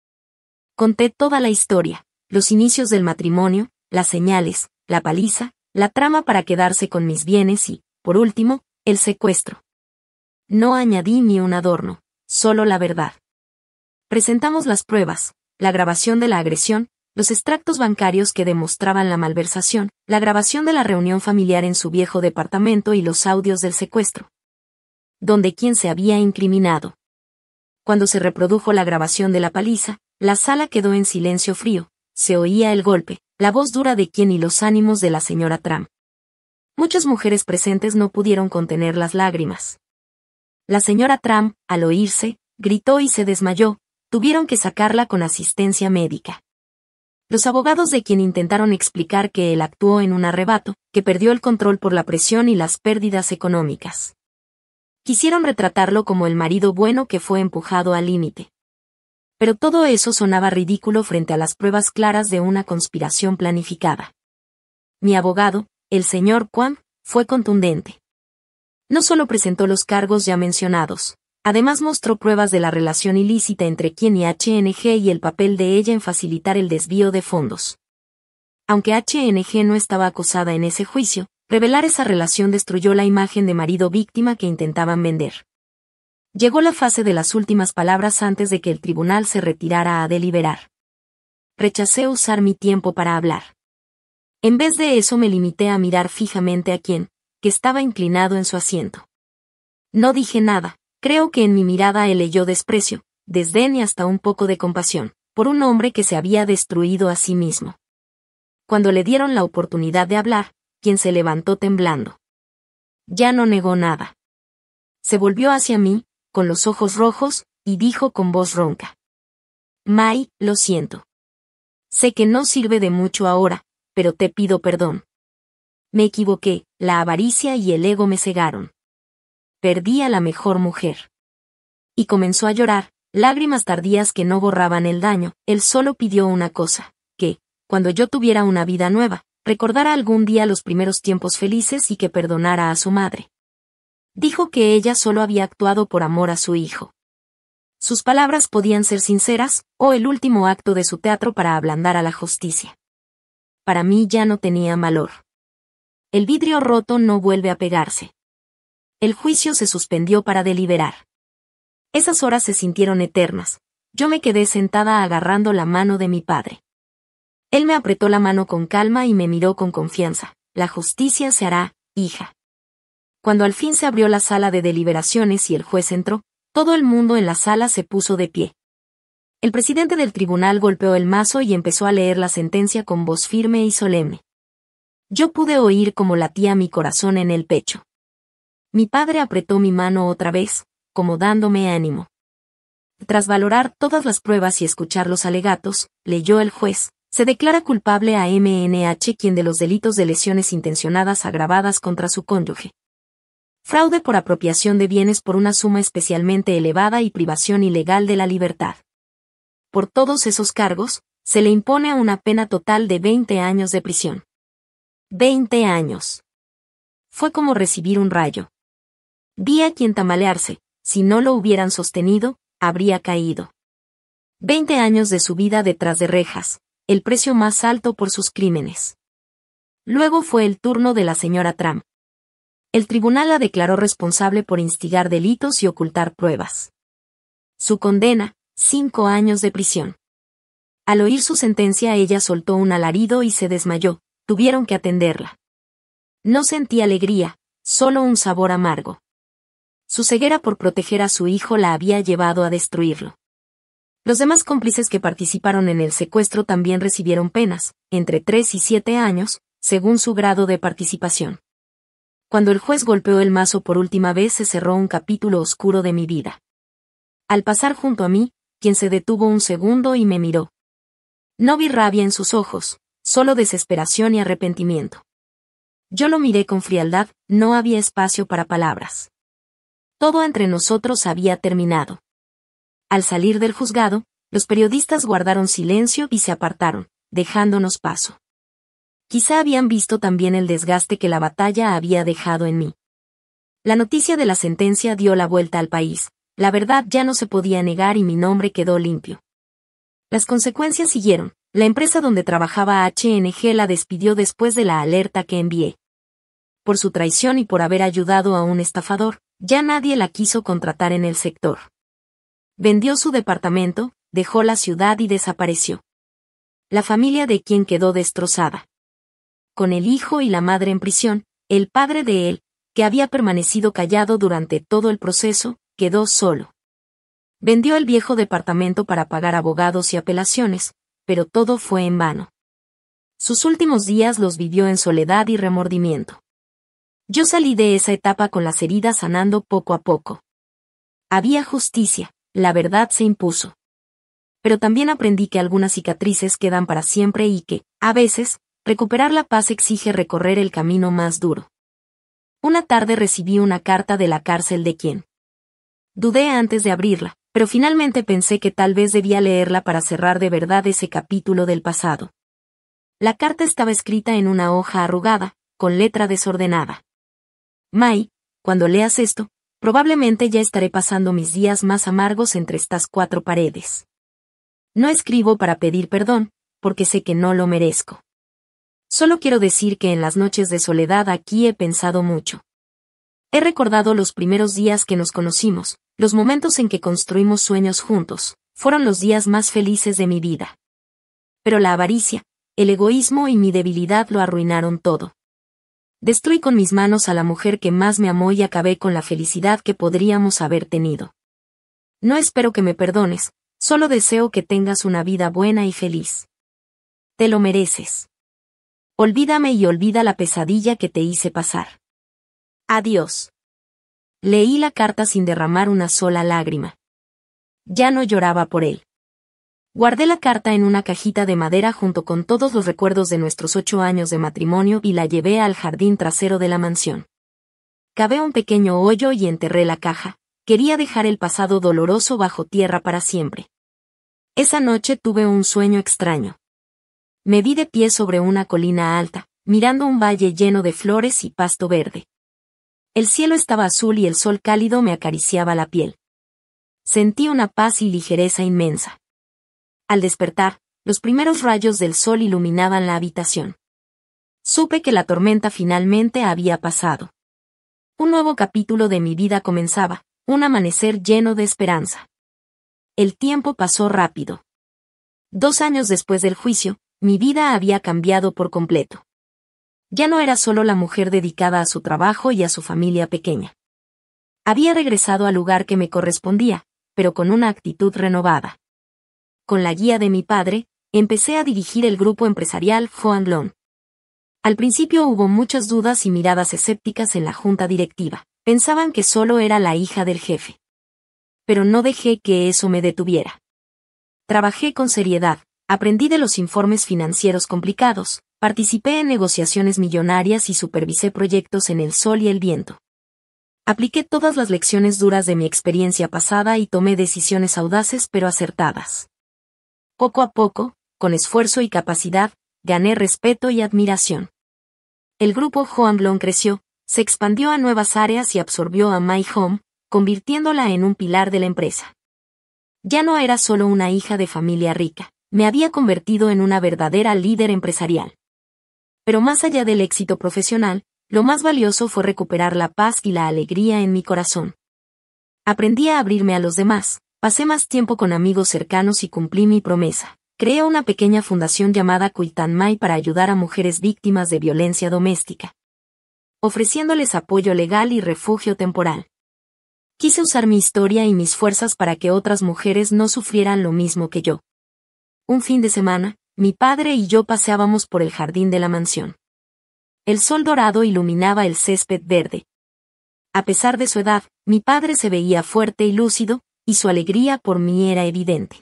Conté toda la historia, los inicios del matrimonio, las señales, la paliza, la trama para quedarse con mis bienes y, por último, el secuestro. No añadí ni un adorno, solo la verdad. Presentamos las pruebas, la grabación de la agresión, los extractos bancarios que demostraban la malversación, la grabación de la reunión familiar en su viejo departamento y los audios del secuestro. Donde quien se había incriminado. Cuando se reprodujo la grabación de la paliza, la sala quedó en silencio frío, se oía el golpe, la voz dura de quien y los ánimos de la señora Tram. Muchas mujeres presentes no pudieron contener las lágrimas. La señora Tram, al oírse, gritó y se desmayó, tuvieron que sacarla con asistencia médica. Los abogados de quien intentaron explicar que él actuó en un arrebato, que perdió el control por la presión y las pérdidas económicas. Quisieron retratarlo como el marido bueno que fue empujado al límite. Pero todo eso sonaba ridículo frente a las pruebas claras de una conspiración planificada. Mi abogado, el señor Kwan, fue contundente. No solo presentó los cargos ya mencionados, además mostró pruebas de la relación ilícita entre quien y HNG y el papel de ella en facilitar el desvío de fondos. Aunque HNG no estaba acusada en ese juicio, revelar esa relación destruyó la imagen de marido víctima que intentaban vender. Llegó la fase de las últimas palabras antes de que el tribunal se retirara a deliberar. Rechacé usar mi tiempo para hablar. En vez de eso me limité a mirar fijamente a quien, que estaba inclinado en su asiento. No dije nada, creo que en mi mirada él leyó desprecio, desdén y hasta un poco de compasión, por un hombre que se había destruido a sí mismo. Cuando le dieron la oportunidad de hablar, quien se levantó temblando. Ya no negó nada. Se volvió hacia mí, con los ojos rojos, y dijo con voz ronca. May, lo siento. Sé que no sirve de mucho ahora, pero te pido perdón. Me equivoqué, la avaricia y el ego me cegaron. Perdí a la mejor mujer. Y comenzó a llorar, lágrimas tardías que no borraban el daño. Él solo pidió una cosa, que, cuando yo tuviera una vida nueva, recordara algún día los primeros tiempos felices y que perdonara a su madre. Dijo que ella solo había actuado por amor a su hijo. Sus palabras podían ser sinceras, o el último acto de su teatro para ablandar a la justicia. Para mí ya no tenía valor. El vidrio roto no vuelve a pegarse. El juicio se suspendió para deliberar. Esas horas se sintieron eternas, Yo me quedé sentada agarrando la mano de mi padre. Él me apretó la mano con calma y me miró con confianza. La justicia se hará, hija. Cuando al fin se abrió la sala de deliberaciones y el juez entró, todo el mundo en la sala se puso de pie. El presidente del tribunal golpeó el mazo y empezó a leer la sentencia con voz firme y solemne. Yo pude oír cómo latía mi corazón en el pecho. Mi padre apretó mi mano otra vez, como dándome ánimo. Tras valorar todas las pruebas y escuchar los alegatos, leyó el juez: se declara culpable a MNH, quien de los delitos de lesiones intencionadas agravadas contra su cónyuge, fraude por apropiación de bienes por una suma especialmente elevada y privación ilegal de la libertad. Por todos esos cargos, se le impone una pena total de 20 años de prisión. 20 años. Fue como recibir un rayo. Vi a quien tambalearse, si no lo hubieran sostenido, habría caído. 20 años de su vida detrás de rejas, el precio más alto por sus crímenes. Luego fue el turno de la señora Trump. El tribunal la declaró responsable por instigar delitos y ocultar pruebas. Su condena: 5 años de prisión. Al oír su sentencia ella soltó un alarido y se desmayó. Tuvieron que atenderla. No sentía alegría, solo un sabor amargo. Su ceguera por proteger a su hijo la había llevado a destruirlo. Los demás cómplices que participaron en el secuestro también recibieron penas, entre 3 y 7 años, según su grado de participación. Cuando el juez golpeó el mazo por última vez se cerró un capítulo oscuro de mi vida. Al pasar junto a mí, quien se detuvo un segundo y me miró. No vi rabia en sus ojos, solo desesperación y arrepentimiento. Yo lo miré con frialdad, no había espacio para palabras. Todo entre nosotros había terminado. Al salir del juzgado, los periodistas guardaron silencio y se apartaron, dejándonos paso. Quizá habían visto también el desgaste que la batalla había dejado en mí. La noticia de la sentencia dio la vuelta al país, la verdad ya no se podía negar y mi nombre quedó limpio. Las consecuencias siguieron. La empresa donde trabajaba HNG la despidió después de la alerta que envié. Por su traición y por haber ayudado a un estafador, ya nadie la quiso contratar en el sector. Vendió su departamento, dejó la ciudad y desapareció. La familia de quien quedó destrozada. Con el hijo y la madre en prisión, el padre de él, que había permanecido callado durante todo el proceso, quedó solo. Vendió el viejo departamento para pagar abogados y apelaciones, pero todo fue en vano. Sus últimos días los vivió en soledad y remordimiento. Yo salí de esa etapa con las heridas sanando poco a poco. Había justicia, la verdad se impuso. Pero también aprendí que algunas cicatrices quedan para siempre y que, a veces, recuperar la paz exige recorrer el camino más duro. Una tarde recibí una carta de la cárcel de quien. Dudé antes de abrirla, pero finalmente pensé que tal vez debía leerla para cerrar de verdad ese capítulo del pasado. La carta estaba escrita en una hoja arrugada, con letra desordenada. May, cuando leas esto, probablemente ya estaré pasando mis días más amargos entre estas 4 paredes. No escribo para pedir perdón, porque sé que no lo merezco. Solo quiero decir que en las noches de soledad aquí he pensado mucho. He recordado los primeros días que nos conocimos, los momentos en que construimos sueños juntos, fueron los días más felices de mi vida. Pero la avaricia, el egoísmo y mi debilidad lo arruinaron todo. Destruí con mis manos a la mujer que más me amó y acabé con la felicidad que podríamos haber tenido. No espero que me perdones, solo deseo que tengas una vida buena y feliz. Te lo mereces. Olvídame y olvida la pesadilla que te hice pasar. Adiós. Leí la carta sin derramar una sola lágrima. Ya no lloraba por él. Guardé la carta en una cajita de madera junto con todos los recuerdos de nuestros 8 años de matrimonio y la llevé al jardín trasero de la mansión. Cavé un pequeño hoyo y enterré la caja. Quería dejar el pasado doloroso bajo tierra para siempre. Esa noche tuve un sueño extraño. Me vi de pie sobre una colina alta, mirando un valle lleno de flores y pasto verde. El cielo estaba azul y el sol cálido me acariciaba la piel. Sentí una paz y ligereza inmensa. Al despertar, los primeros rayos del sol iluminaban la habitación. Supe que la tormenta finalmente había pasado. Un nuevo capítulo de mi vida comenzaba, un amanecer lleno de esperanza. El tiempo pasó rápido. 2 años después del juicio, mi vida había cambiado por completo. Ya no era solo la mujer dedicada a su trabajo y a su familia pequeña. Había regresado al lugar que me correspondía, pero con una actitud renovada. Con la guía de mi padre, empecé a dirigir el grupo empresarial Foanglon. Al principio hubo muchas dudas y miradas escépticas en la junta directiva. Pensaban que solo era la hija del jefe. Pero no dejé que eso me detuviera. Trabajé con seriedad, aprendí de los informes financieros complicados, participé en negociaciones millonarias y supervisé proyectos en el sol y el viento. Apliqué todas las lecciones duras de mi experiencia pasada y tomé decisiones audaces pero acertadas. Poco a poco, con esfuerzo y capacidad, gané respeto y admiración. El grupo Hoanglon creció, se expandió a nuevas áreas y absorbió a My Home, convirtiéndola en un pilar de la empresa. Ya no era solo una hija de familia rica, me había convertido en una verdadera líder empresarial. Pero más allá del éxito profesional, lo más valioso fue recuperar la paz y la alegría en mi corazón. Aprendí a abrirme a los demás, pasé más tiempo con amigos cercanos y cumplí mi promesa. Creé una pequeña fundación llamada Kuitanmai para ayudar a mujeres víctimas de violencia doméstica, ofreciéndoles apoyo legal y refugio temporal. Quise usar mi historia y mis fuerzas para que otras mujeres no sufrieran lo mismo que yo. Un fin de semana, mi padre y yo paseábamos por el jardín de la mansión. El sol dorado iluminaba el césped verde. A pesar de su edad, mi padre se veía fuerte y lúcido, y su alegría por mí era evidente.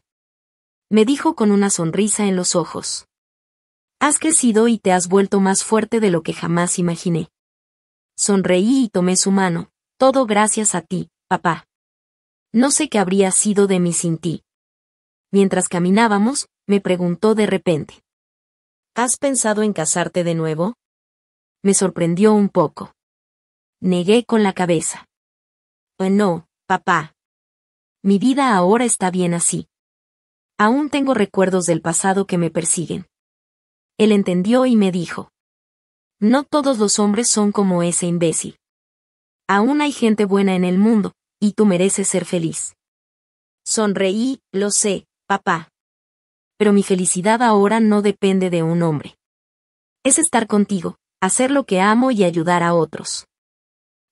Me dijo con una sonrisa en los ojos: «Has crecido y te has vuelto más fuerte de lo que jamás imaginé». Sonreí y tomé su mano: «Todo gracias a ti, papá. No sé qué habría sido de mí sin ti». Mientras caminábamos, me preguntó de repente: ¿Has pensado en casarte de nuevo? Me sorprendió un poco. Negué con la cabeza. No, papá. Mi vida ahora está bien así. Aún tengo recuerdos del pasado que me persiguen. Él entendió y me dijo: «No todos los hombres son como ese imbécil. Aún hay gente buena en el mundo, y tú mereces ser feliz». Sonreí: «Lo sé, papá. Pero mi felicidad ahora no depende de un hombre. Es estar contigo, hacer lo que amo y ayudar a otros.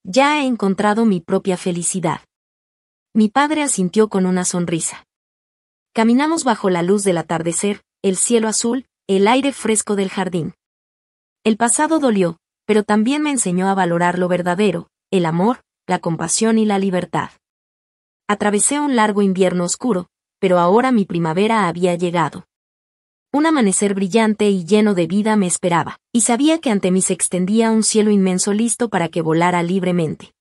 Ya he encontrado mi propia felicidad». Mi padre asintió con una sonrisa. Caminamos bajo la luz del atardecer, el cielo azul, el aire fresco del jardín. El pasado dolió, pero también me enseñó a valorar lo verdadero, el amor, la compasión y la libertad. Atravesé un largo invierno oscuro, pero ahora mi primavera había llegado. Un amanecer brillante y lleno de vida me esperaba, y sabía que ante mí se extendía un cielo inmenso listo para que volara libremente.